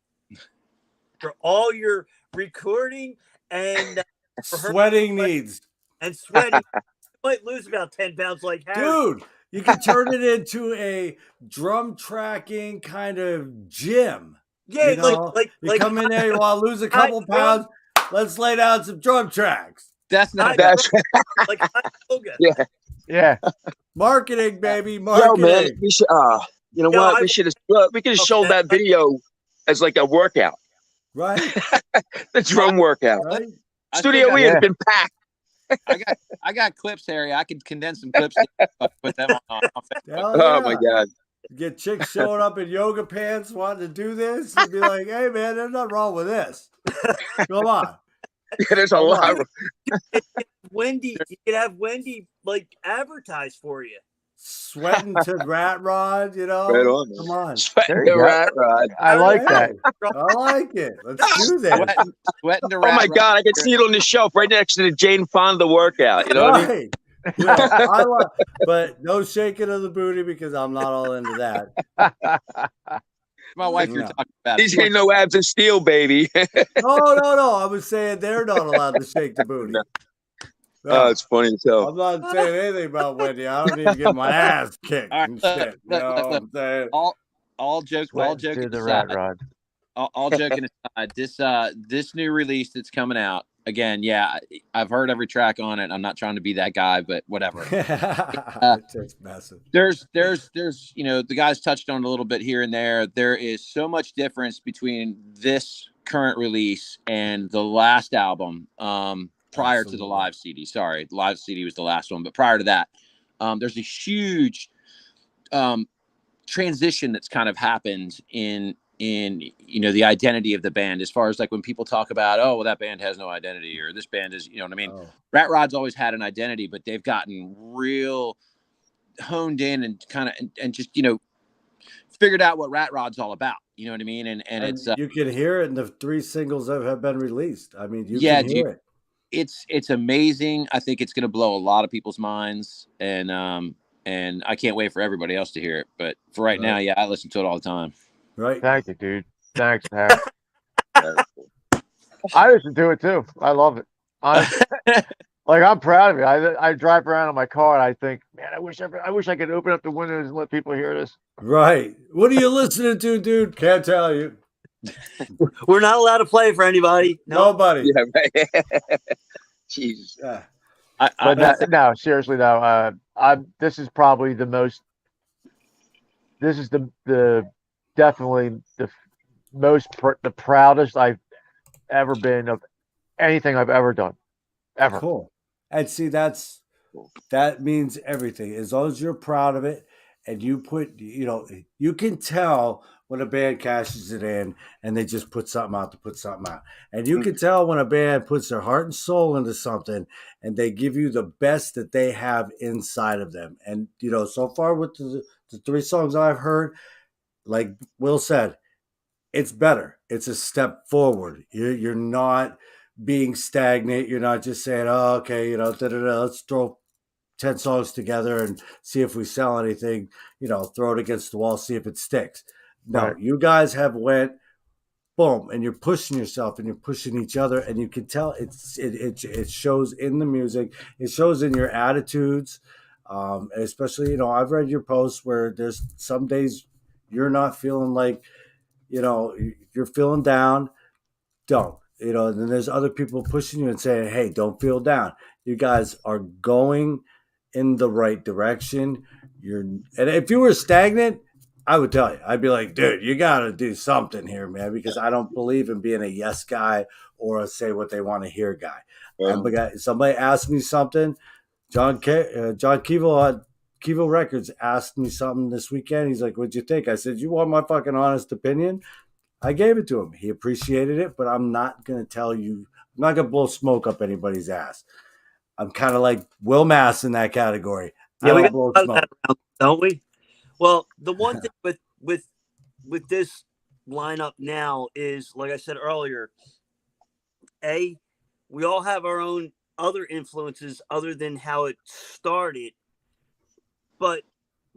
for all your recording and sweating needs. And sweating. You might lose about 10 pounds like Harry. Dude, you can turn it into a drum tracking kind of gym. Yeah, you come in there, you want to lose a couple pounds, let's lay down some drum tracks. That's not like yoga. Yeah. Marketing, baby, marketing. Yo, man, we should, what? We should have. We could have showed that video as like a workout, right? The drum workout. Right? Studio E has been packed. I got clips, Harry. I could condense some clips. Put them on. Oh my God! Get chicks showing up in yoga pants wanting to do this and be like, "Hey, man, there's nothing wrong with this. Come on." Yeah, there's a lot. Wendy, you could have Wendy advertise for you. Sweating to Rat Rod, Right on, come on. Sweating to Rat Rod. I like that. I like it. Let's do this. Sweating to Rat Rod. Oh my God, I can see it on the shelf right next to the Jane Fonda workout. You know what I mean? Yeah, but no shaking of the booty because I'm not all into that. My wife, you're talking about. These ain't no abs of steel, baby. No. I was saying they're not allowed to shake the booty. No. Oh, it's funny as hell. I'm not saying anything about Wendy. I don't even get my ass kicked and shit. All joking aside. All joking aside, this new release that's coming out. Again, I've heard every track on it. I'm not trying to be that guy, but whatever. It's massive. There's the guys touched on it a little bit here and there. There is so much difference between this current release and the last album prior to the live CD. Sorry, the live CD was the last one, but prior to that, there's a huge transition that's kind of happened in the identity of the band, as far as when people talk about, oh, well, that band has no identity, or this band is, what I mean? Rat Rod's always had an identity, but they've gotten real honed in and kind of, and just, figured out what Rat Rod's all about. You know what I mean? And it's, you can hear it in the 3 singles that have been released. I mean, you can hear it. It's amazing. I think it's going to blow a lot of people's minds, and I can't wait for everybody else to hear it. But for right now, I listen to it all the time. Right. Thank you, dude. Thanks, Harry. I listen to it too. I love it. I'm proud of it. I drive around in my car and I think, man, I wish I could open up the windows and let people hear this. Right. What are you listening to, dude? Can't tell you. We're not allowed to play for anybody. Nobody. Yeah, right. Jesus. No, seriously though. This is probably the most. This is the definitely the most the proudest I've ever been of anything I've ever done, ever. Cool. And see, that means everything. As long as you're proud of it, and you put, you can tell when a band cashes it in and they just put something out to put something out. And you can tell when a band puts their heart and soul into something and they give you the best that they have inside of them. And, so far with the 3 songs I've heard, like Will said, it's better. It's a step forward. You're not being stagnant. You're not just saying, oh, okay, let's throw 10 songs together and see if we sell anything, throw it against the wall, see if it sticks. No, Right. you guys have went boom, and you're pushing yourself and you're pushing each other, and you can tell it shows in the music, it shows in your attitudes. Especially, I've read your posts where there's some days you're not feeling like, you're feeling down. Don't. And then there's other people pushing you and saying, hey, don't feel down. You guys are going in the right direction. And if you were stagnant, I would tell you, I'd be like, dude, you got to do something here, man, because I don't believe in being a yes guy or a say what they want to hear guy. Somebody asked me something. John Keevil at Keevil Records asked me something this weekend. He's like, what'd you think? I said, you want my fucking honest opinion? I gave it to him. He appreciated it, but I'm not going to tell you. I'm not going to blow smoke up anybody's ass. I'm kind of like Will Mass in that category. Yeah, I we don't got blow that smoke, around, don't we? Well, the one thing with this lineup now is, like I said earlier, we all have our own other influences other than how it started, but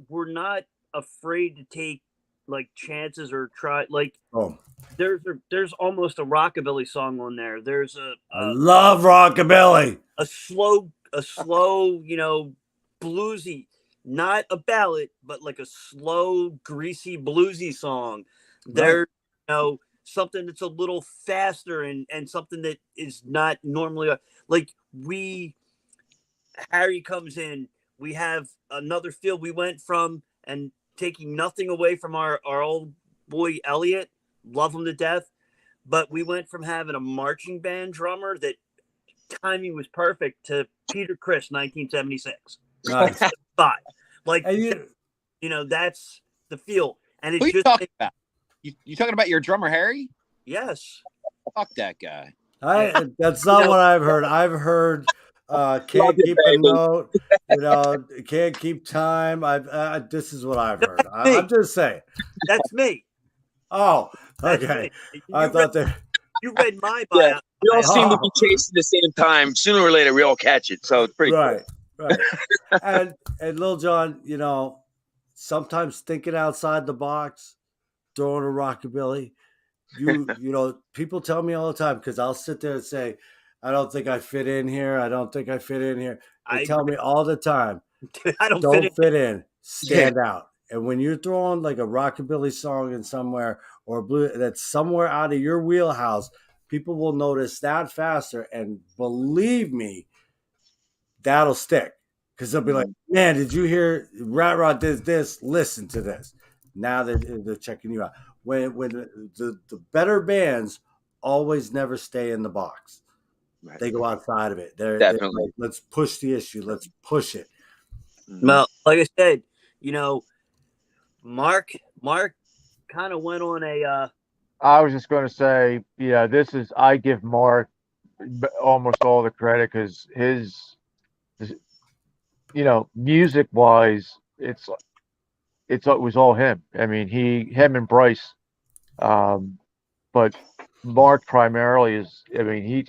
we're not afraid to take like chances or try. Like, there's almost a rockabilly song on there. There's I love rockabilly. A slow, bluesy, not a ballad, but like a slow, greasy, bluesy song. There's, something that's a little faster and something that is not normally like Harry comes in. We have another feel. We went from, and taking nothing away from our old boy Elliot, love him to death, but we went from having a marching band drummer that timing was perfect to Peter Criss, 1976. Nice. Like, that's the feel. And it's Who just you talking about? You talking about your drummer Harry? Yes. Fuck that guy. That's not what I've heard. I've heard can't keep a note, can't keep time. This is what I've heard. I'm just saying. That's me. Oh, okay. I thought that you read my bio. Yeah, we all seem to be chasing the same time. Sooner or later, we all catch it. So it's pretty right, cool. Right. And Lil Jon, sometimes thinking outside the box, throwing a rockabilly. People tell me all the time, because I'll sit there and say, I don't think I fit in here. I don't think I fit in here. They tell me all the time, I don't fit in. Stand out. And when you're throwing like a rockabilly song in somewhere, or a blue that's somewhere out of your wheelhouse, people will notice that faster. And believe me, that'll stick, because they'll be like, man, did you hear Rat Rod did this? Listen to this. Now they're checking you out. When the better bands always never stay in the box. Right. They go outside of it. They're like, let's push the issue. Let's push it. Well, like I said, Mark kind of went on a. I was just going to say, I give Mark almost all the credit, because his, music wise, it was all him. I mean, him and Bryce, but Mark primarily is. I mean,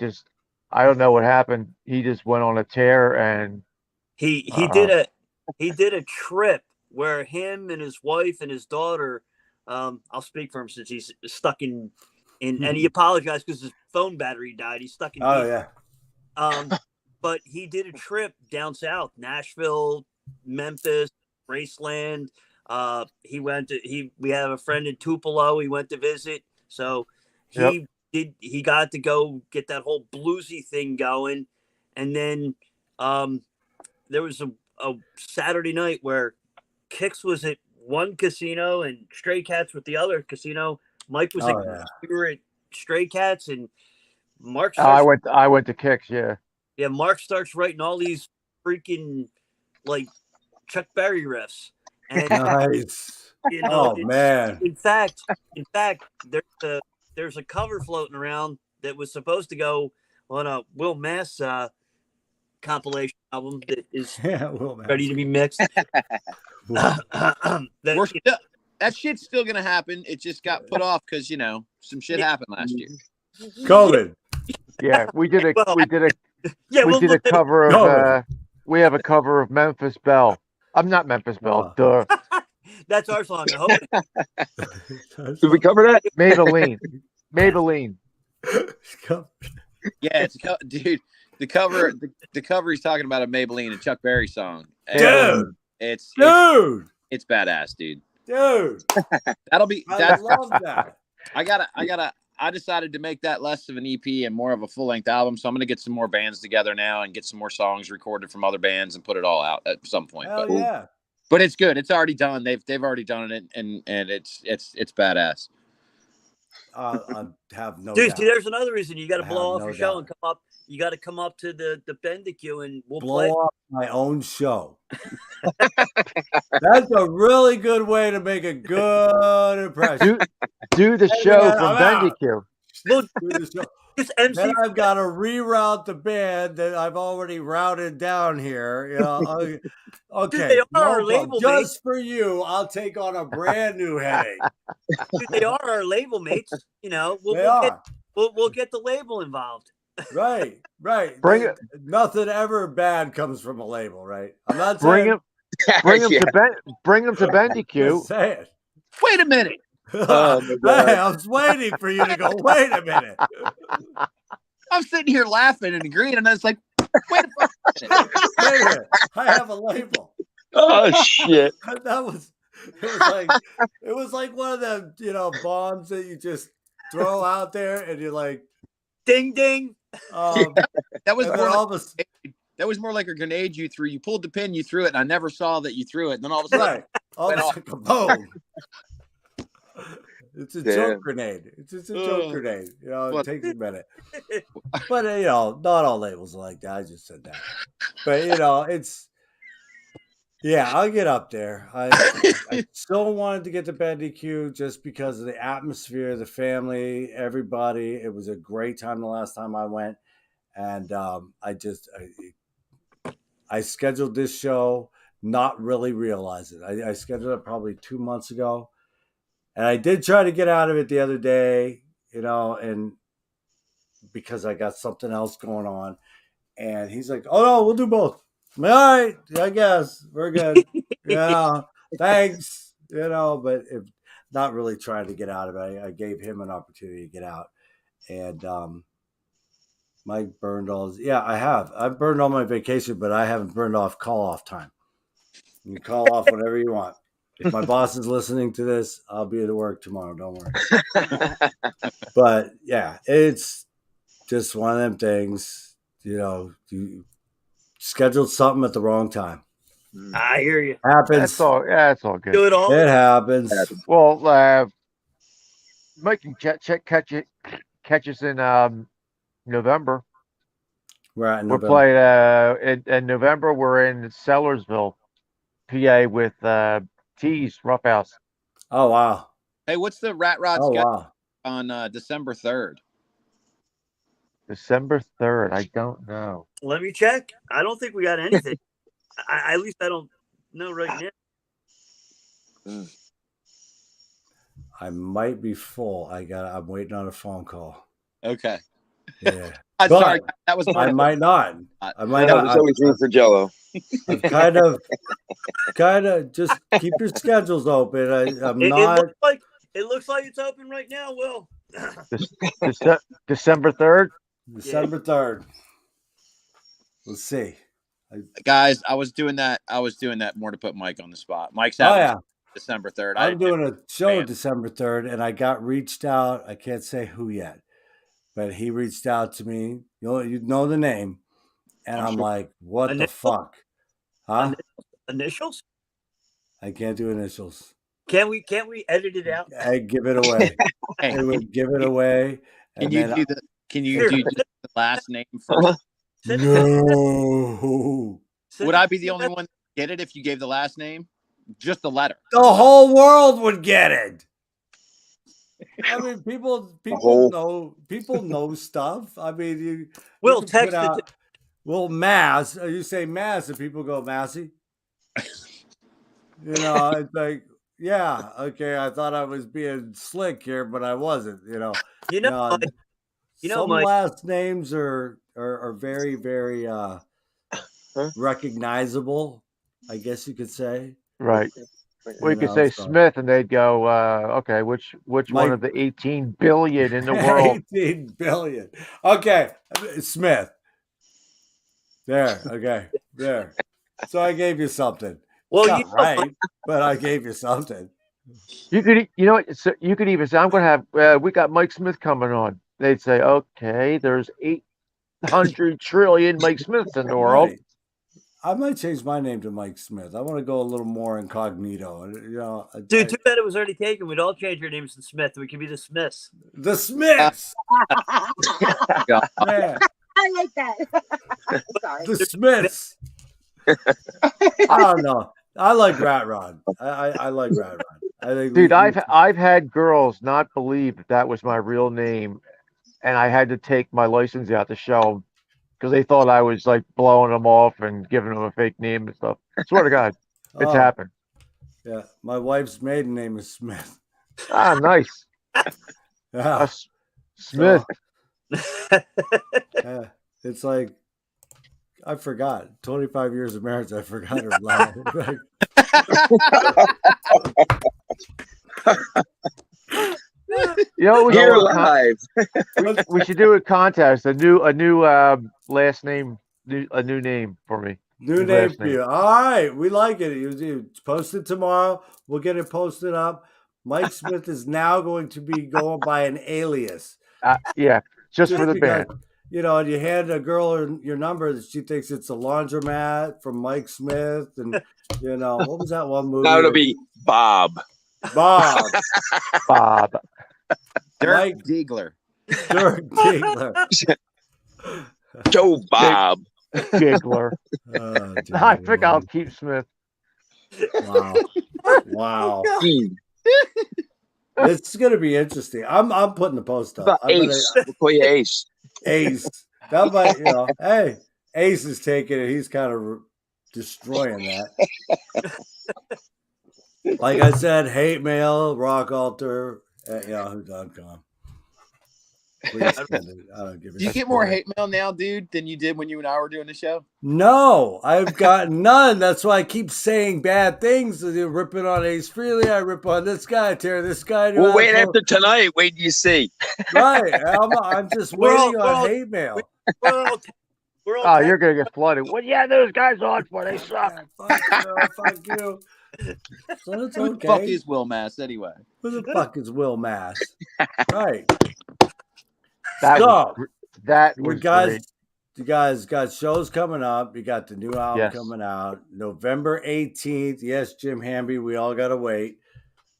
I don't know what happened. He just went on a tear, and he did a trip where him and his wife and his daughter. I'll speak for him since he's stuck in and he apologized because his phone battery died. He's stuck in. Oh yeah. But he did a trip down south, Nashville, Memphis, Graceland. We have a friend in Tupelo. He went to visit, so he got to go get that whole bluesy thing going. And then there was a Saturday night where Kix was at one casino and Stray Cats with the other casino. Mike was we were at Stray Cats, and Mark. I went to Kix. Yeah. Yeah, Mark starts writing all these freaking like Chuck Berry riffs. And nice. You know, Oh man. in fact, there's a cover floating around that was supposed to go on a Will Mass compilation album that is ready to be mixed. That shit's still gonna happen. It just got put off because some shit happened last year. COVID. Yeah, we did a Yeah, we we'll did a look at it. cover of COVID. we have a cover of Memphis Belle. I'm not Memphis Belle. Duh. That's our song. I hope. Did we cover that? Maybelline. Yeah, dude. The cover he's talking about a Maybelline and Chuck Berry song. Dude. It's badass, dude. Dude. I love that. I decided to make that less of an EP and more of a full-length album. So I'm going to get some more bands together now and get some more songs recorded from other bands and put it all out at some point. Hell yeah. But it's good. It's already done. They've already done it, and it's badass. I have no Dude, doubt. see, there's another reason you got to I blow have off no your show doubt. and come up. You got to come up to the Bendicue and we'll Blow play. off my own show. That's a really good way to make a good impression. Do the Hey, show man, from I'm out. Bendicue. Well, Do the show. just MC. Then I've got to reroute the band that I've already routed down here. Okay, Dude, they are no our problem. label Just for you, I'll take on a brand new headache. Dude, they are our label mates. They are. We'll get the label involved. Right. Bring it. Nothing ever bad comes from a label, right? I'm not Bring saying. him. Bring him Yeah. Bring him to Bendicue. Just saying. Wait a minute. Oh, my God. Hey, I was waiting for you to go. Wait a minute. I'm sitting here laughing and agreeing, and I was like, wait a minute. Wait a minute. I have a label. Oh shit. It was like one of them, bombs that you just throw out there, and you're like, ding ding. That was more all like, that was more like a grenade you threw. You pulled the pin, you threw it, and I never saw that you threw it. And then all of a sudden, right. All of a sudden, boom. It's a joke grenade. It's just a joke grenade. It takes a minute. But not all labels are like that. I just said that. But I'll get up there. I so wanted to get to Bendicue just because of the atmosphere, the family, everybody. It was a great time the last time I went. And I scheduled this show not really realizing. I scheduled it probably 2 months ago. And I did try to get out of it the other day, and because I got something else going on. And he's like, oh, no, we'll do both. I'm like, all right, I guess we're good. Thanks. But if not really trying to get out of it. I gave him an opportunity to get out. And Mike burned all his, I have. I've burned all my vacation, but I haven't burned off call-off time. You can call off whenever you want. If my boss is listening to this, I'll be at work tomorrow. Don't worry. But it's just one of them things. You scheduled something at the wrong time. I hear you. Happens. That's all. Yeah, it's all good. Do it all. It happens. Well, Mike can catch us in November. We're at We're November. playing in November. We're in Sellersville, PA with T's Rough House. Oh wow! Hey, what's the Rat Rod schedule on December 3rd? December 3rd. I don't know. Let me check. I don't think we got anything. At least I don't know right now. I might be full. I'm waiting on a phone call. Okay. Yeah. I'm sorry. That was. I might not. I might not. There's always room for Jello. I'm kind of just keep your schedules open. I'm not. It looks like it's open right now, Will. December 3rd? December 3rd. Let's see. Guys, I was doing that more to put Mike on the spot. Mike's out December 3rd. I'm doing a show December 3rd, and I got reached out. I can't say who yet, but he reached out to me. You know the name. And I'm like, what the fuck? Huh? Initials? I can't do initials. Can't we edit it out? I give it away. I would give it away. Can you do the last name first? No. Would I be the only one to get it if you gave the last name? just the letter. The whole world would get it. I mean, people know stuff. I mean, you We'll can text put it. out, well, mass. You say mass, and people go massy. You know, it's like, yeah, okay. I thought I was being slick here, but I wasn't. Some Mike, last names are very, very recognizable, I guess you could say. Right. We could say Smith, and they'd go, okay, which one of the 18 billion in the world? 18 billion. Okay, Smith. There. Okay, there. So I gave you something. Well, it's not right, but I gave you something. You could, you know what? So you could even say, "I'm going to have." We got Mike Smith coming on. They'd say, "Okay, there's 800 trillion Mike Smiths in the world." Right. I might change my name to Mike Smith. I want to go a little more incognito. Dude, too bad it was already taken. We'd all change our names to Smith. We could be the Smiths. The Smiths. Yeah. I like that. Sorry. The Smiths. I don't know. I like Rat Rod. I like Rat Rod. I think, dude, I've had girls not believe that was my real name, and I had to take my license out to show them because they thought I was like blowing them off and giving them a fake name and stuff. I swear to God, it's happened. Yeah, my wife's maiden name is Smith. Ah, nice. Yeah, Smith. So, yeah, it's like I forgot. 25 years of marriage, I forgot her last name. You know, Here live. we should do a contest. A new last name, a new name for me. New name for you. All right, we like it. You post it tomorrow. We'll get it posted up. Mike Smith is now going to be going by an alias. Yeah, just for the because, band. You know, and you hand a girl your number that she thinks it's a laundromat from Mike Smith, and you know what was that one movie? Now it'll be Bob. Bob. Dirk Diggler. Dirk Diggler. Joe Bob. Diggler. I think I'll keep Smith. Wow. Wow. It's gonna be interesting. I'm putting the post up. Ace. We'll call you Ace. Ace. That might, hey, Ace is taking it. He's kind of destroying that. Like I said, hate mail, rock altar at yahoo.com. I don't give a Do you get more hate mail now, dude, than you did when you and I were doing the show? No, I've got none. That's why I keep saying bad things. Ripping on Ace Frehley, I rip on this guy, I tear this guy. Well, wait after tonight. Wait till you see. Right. I'm just waiting on hate mail. You're going to get flooded. Well, yeah, those guys on for they suck. Fuck you. So it's Who the fuck is Will Mass anyway? Who the fuck is Will Mass? Right. Great. You guys got shows coming up. You got the new album coming out November 18th. Yes, Jim Hamby. We all gotta wait.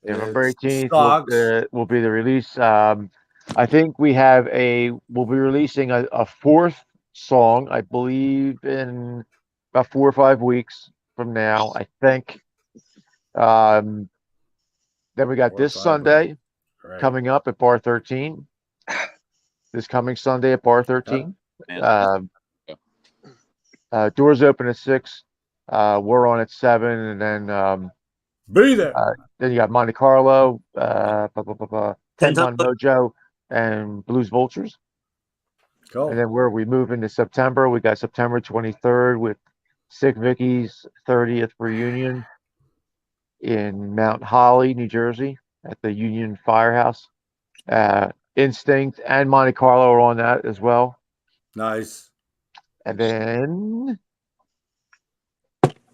November 18th will be the release. I think we'll be releasing a fourth song, I believe, in about 4 or 5 weeks from now, I think. Then we got this Sunday coming up at Bar 13. This coming Sunday at Bar 13. Doors open at 6. We're on at 7, and then be there. Then you got Monte Carlo, Tenton Mojo, and Blues Vultures. Cool. And then where we move into September, we got September 23rd with Sick Vicky's 30th reunion in Mount Holly, New Jersey, at the Union Firehouse. Instinct and Monte Carlo are on that as well. Nice. And then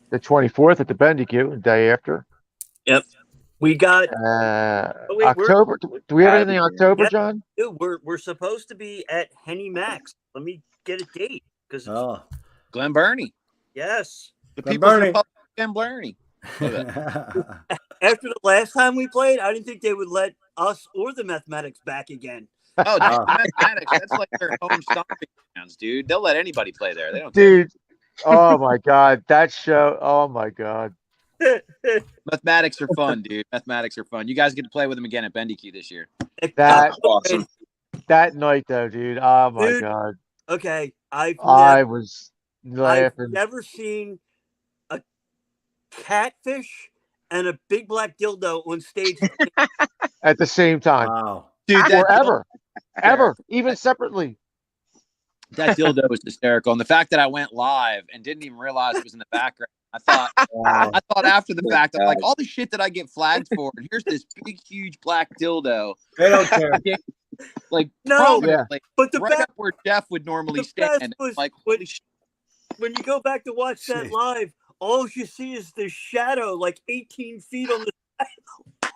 the 24th at the Bendicue, the day after. Yep. We got October. Do we have anything in October, John? Dude, we're supposed to be at Henny Max. Let me get a date because Glen Burnie. Yes. The People's Republic of Glen Burnie. After the last time we played, I didn't think they would let us or the Mathematics back again. Oh, the Mathematics, that's like their home stomping grounds, dude. They'll let anybody play there. They don't care. Oh my God, that show. Oh my God. Mathematics are fun, dude. Mathematics are fun. You guys get to play with them again at BendyQ this year. That Awesome. that night though, dude. Oh my Dude, god. Okay, I was I've laughing. never seen a catfish and a big black dildo on stage At the same time. Wow. Dude, Or ever, even separately. That dildo was hysterical. And the fact that I went live and didn't even realize it was in the background. I thought after the fact, I'm like, all the shit that I get flagged for, and here's this big, huge black dildo. They don't care. Like, No, prominently, but the right best, up where Jeff would normally the stand. best was Like, when, holy shit. when you go back to watch that live, all you see is the shadow like 18 feet on the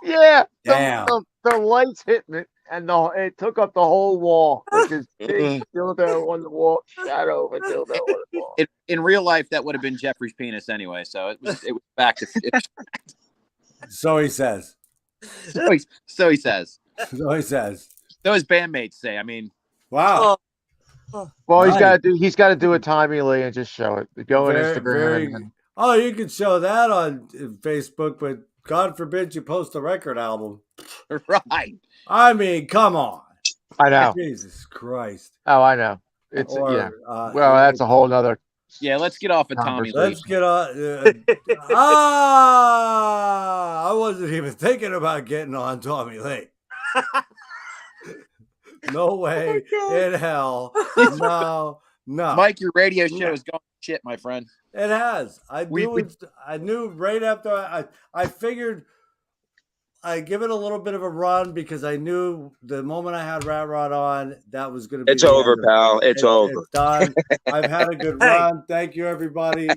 Yeah. Damn. The lights hit me, and it took up the whole wall. Like this big dildo on the wall, shadow of a dildo on the wall. In real life, that would have been Jeffrey's penis anyway. So it was back to. So he says. So he says. So he says. So his bandmates say. I mean, wow. Well, he's got to do a Tommy Lee and just show it. Go on Instagram. Oh, you can show that on Facebook, but God forbid you post a record album. Right. I mean, come on. I know. Jesus Christ. Oh, I know. It's Or, well, that's a whole nother. Yeah, let's get off of Tommy Lee. Let's get on. I wasn't even thinking about getting on Tommy Lee. No way in hell. No. Mike, your radio show is going to shit, my friend. It has. I knew right after I figured I'd give it a little bit of a run because I knew the moment I had Rat Rod on, that was going to be. It's over, pal. It's over. It's done. I've had a good run. Thank you, everybody.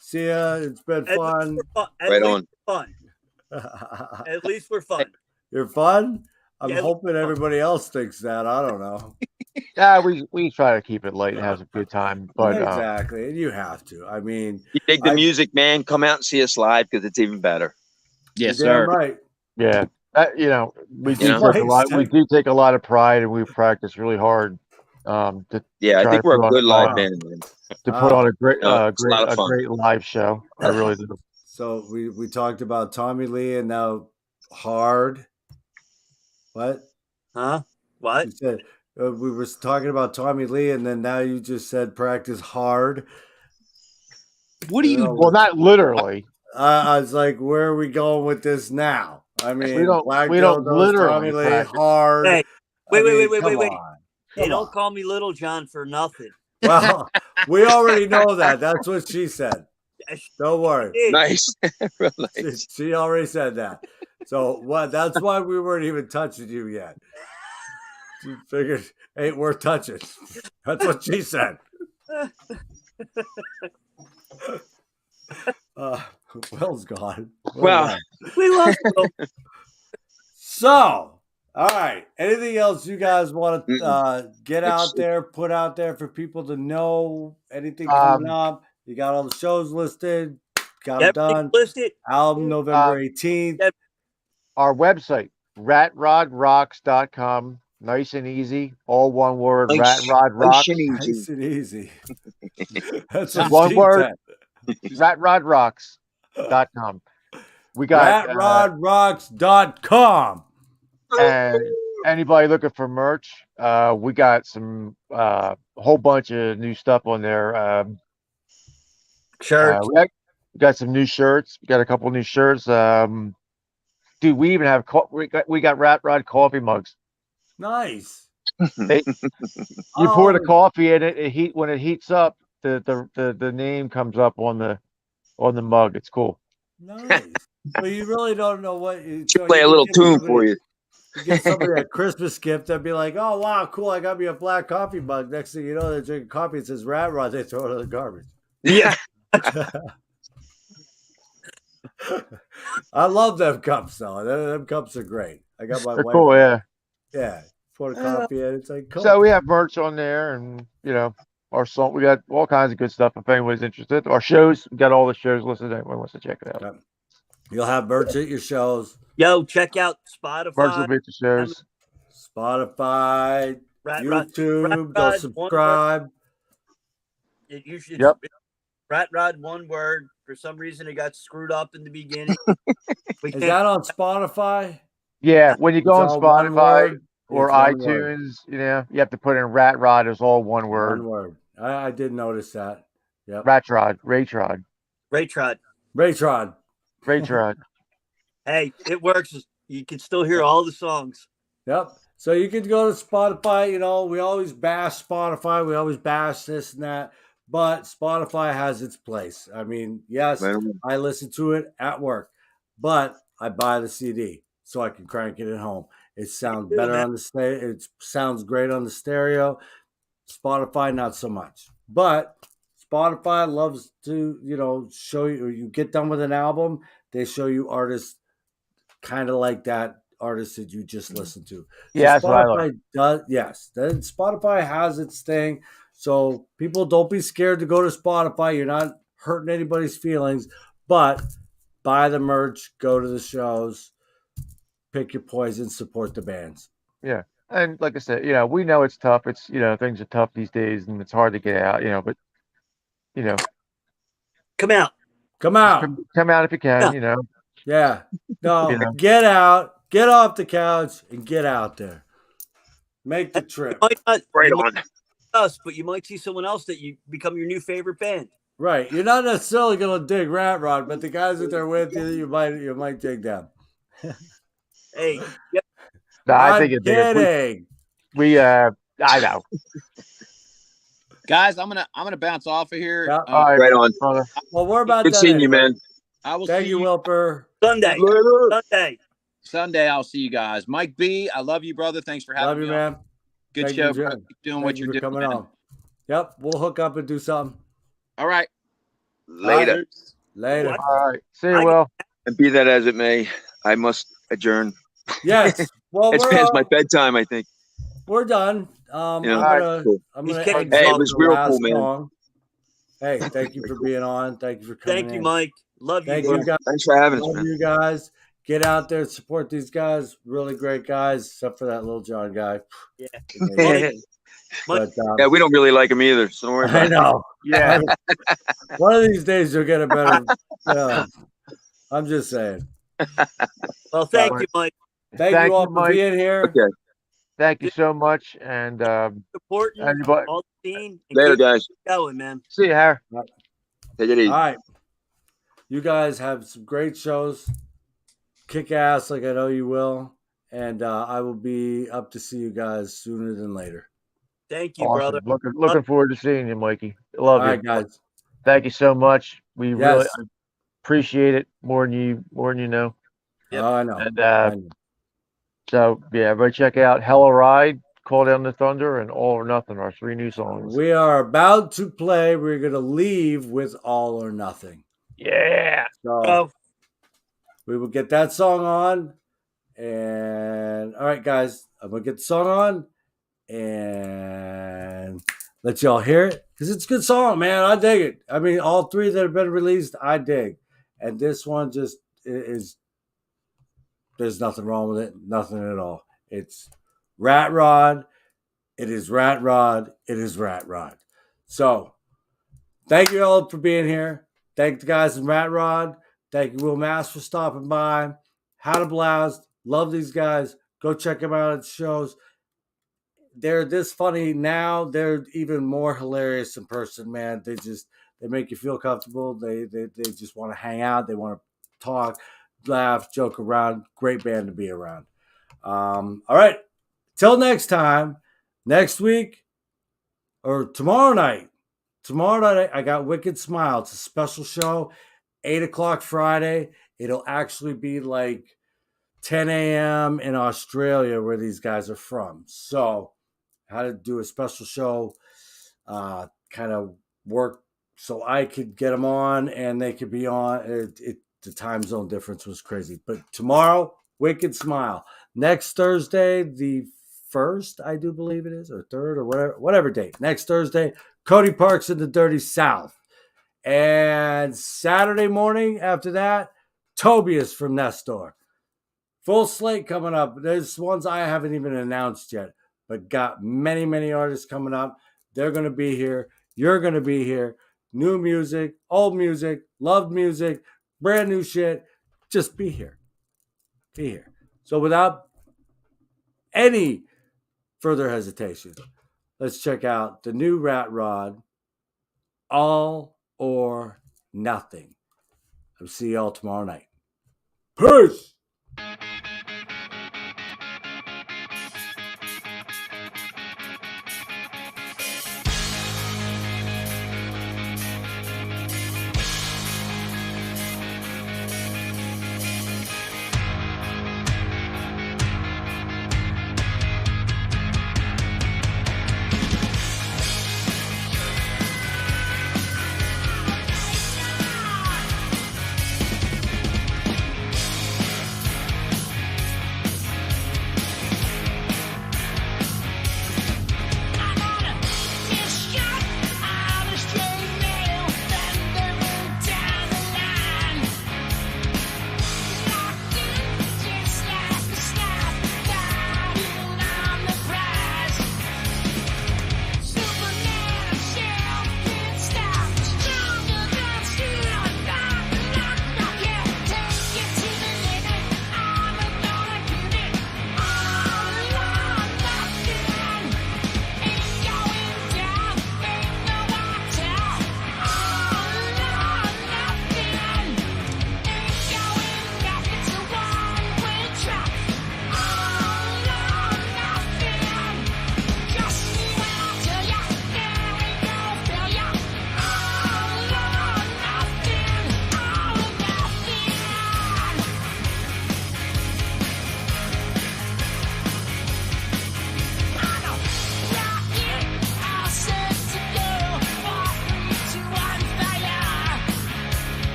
See ya. It's been fun. Right on. Fun. At least we're fun. You're fun? I'm hoping everybody else thinks that. I don't know. Yeah, we try to keep it light and have a good time. But exactly. And you have to. I mean, you dig the music, man. Come out and see us live because it's even better. Yes, sir. Right. Yeah. We do take a lot. We do take a lot of pride, and we practice really hard. I think we're a good live band, man. To put on a great live show. I really do. So we talked about Tommy Lee and now Hard. What? Huh? What? You said we were talking about Tommy Lee, and then now you just said practice hard. What do you? Well, not literally. I was like, where are we going with this now? I mean, we don't literally Tommy Lee hard. Hey, wait. On. They don't call me Little John for nothing. Well, we already know that. That's what she said. Don't worry. Nice. Real nice. She already said that. So that's why we weren't even touching you yet. She figured ain't worth touching. That's what she said. Will's gone. Well, we lost Will. So, all right. Anything else you guys want to get out there, put out there for people to know? Anything coming up? You got all the shows listed. Got it done. Listed. Album November 18th. Our website, ratrodrocks.com. Nice and easy. All one word. Ratrodrocks. Nice and easy. That's one word. Ratrodrocks.com. We got ratrodrocks.com. And anybody looking for merch, we got some whole bunch of new stuff on there. Shirts. We got some new shirts. We got a couple new shirts. Dude, we even have we got Rat Rod coffee mugs. Nice. You pour the coffee in it. When it heats up, the name comes up on the mug. It's cool. Nice. Well, you really don't know what you play a little tune for you. You get somebody a Christmas gift, they'd be like, "Oh wow, cool! I got me a black coffee mug." Next thing you know, they're drinking coffee. It says Rat Rod. They throw it in the garbage. Yeah. I love them cups though. Them cups are great. I got my wife. Cool, yeah. Yeah. Pour the coffee in. It's like cool. So we have merch on there, and our song. We got all kinds of good stuff. If anybody's interested, our shows. We got all the shows listed. Anyone wants to check it out. You'll have merch at your shows. Yo, check out Spotify. Merch will be at the shows. Spotify, YouTube. Go subscribe. You should. Yep. Rat Rod, one word. For some reason, it got screwed up in the beginning. Is that on Spotify? Yeah, when you It's go on all one Spotify word. or It's one word. iTunes, you have to put in Rat Rod as all one word. One word. I did notice that. Yep. Rat Rod, Raytrod. Raytrod. Raytrod. Raytrod. Hey, it works. You can still hear all the songs. Yep. So you can go to Spotify. We always bash Spotify. We always bash this and that. But Spotify has its place. I mean, yes, I listen to it at work, but I buy the CD so I can crank it at home. It sounds better on the stereo. It sounds great on the stereo. Spotify, not so much. But Spotify loves to, show you. You get done with an album, they show you artists kind of like that artist that you just listened to. Yeah, so that's what I Spotify does. Yes, then Spotify has its thing. So people, don't be scared to go to Spotify. You're not hurting anybody's feelings, but buy the merch, go to the shows, pick your poison, support the bands. Yeah. And like I said, we know it's tough. It's, things are tough these days and it's hard to get out, but, come out. Come out. Come out if you can, Yeah. No, You know. get out, get off the couch and get out there. Make the trip. You might not us, but you might see someone else that you become your new favorite band. Right. You're not necessarily going to dig Rat Rod, but the guys that they're with, you might dig them. Hey. Yep. No, I think it's kidding. I know. Guys, I'm gonna bounce off of here. Yeah. Right on. Well, we're about Good done seeing you, anyway. man. I will Thank see you, Wilper. Sunday. Sunday, I'll see you guys. Mike B, I love you, brother. Thanks for having Love me. you, on. man. Good Thank show. you, Bro. John. Keep doing Thank what you you're for doing. coming Man. on. Yep, we'll hook up and do something. All right. Later. Later. All right. See you, Will. And be that as it may, I must adjourn. Yes. Well, it's past my bedtime, I think. We're done. You know, I'm gonna Hey, exit it was the real last cool, man. song. Hey, thank you for being on. Thank you for coming Thank you, in. Mike. Love you. Thank you, guys. Thanks for having us, Love man. you guys. Get out there and support these guys. Really great guys, except for that little John guy. Yeah. But, yeah, we don't really like him either. So don't worry about I know. Yeah. One of these days you'll get a better. I'm just saying. Well, thank you, Mike. Thank you all for Mike. being here. Okay. Thank you so much. And supporting anybody. all the scene. And Later, keep guys. going, man. See you, Harry. Take it easy. All right. You guys have some great shows. Kick ass like I know you will. And I will be up to see you guys sooner than later. Thank you, Awesome. brother. Looking forward to seeing you, Mikey. Love all you. right, guys. Thank you so much. We really Yes. appreciate it more than you know. Yep. Oh, I know. And I know. so yeah, everybody check out Hella Ride, Call Down the Thunder, and All or Nothing, our 3 new songs. We are about to play. We're going to leave with All or Nothing. Yeah. So we will get that song on. And all right, guys, I'm going to get the song on and let y'all hear it because it's a good song, man. I dig it. I mean, all 3 that have been released, I dig. And this one just is, there's nothing wrong with it. Nothing at all. It's Rat Rod. It is Rat Rod. It is Rat Rod. So thank you all for being here. Thank the guys in Rat Rod. Thank you, Will Mass, for stopping by. Had a blast. Love these guys. Go check them out at shows. They're this funny now. They're even more hilarious in person, man. They make you feel comfortable. They just want to hang out. They want to talk, laugh, joke around. Great band to be around. All right. Till next time. Next week or tomorrow night. Tomorrow night, I got Wicked Smile. It's a special show, 8 o'clock Friday. It'll actually be like 10 a.m. in Australia where these guys are from. So I had to do a special show, kind of work so I could get them on and they could be on. The time zone difference was crazy. But tomorrow, Wicked Smile. Next Thursday, the 1st, I do believe it is, or 3rd, or whatever date. Next Thursday, Cody Parks in the Dirty South. And Saturday morning after that, Tobias from Nestor. Full slate coming up. There's ones I haven't even announced yet, but got many, many artists coming up. They're going to be here. You're going to be here. new music, old music, loved music, brand new shit. Just be here. Be here. So without any further hesitation, let's check out the new Rat Rod, All or Nothing. I'll see y'all tomorrow night. Peace!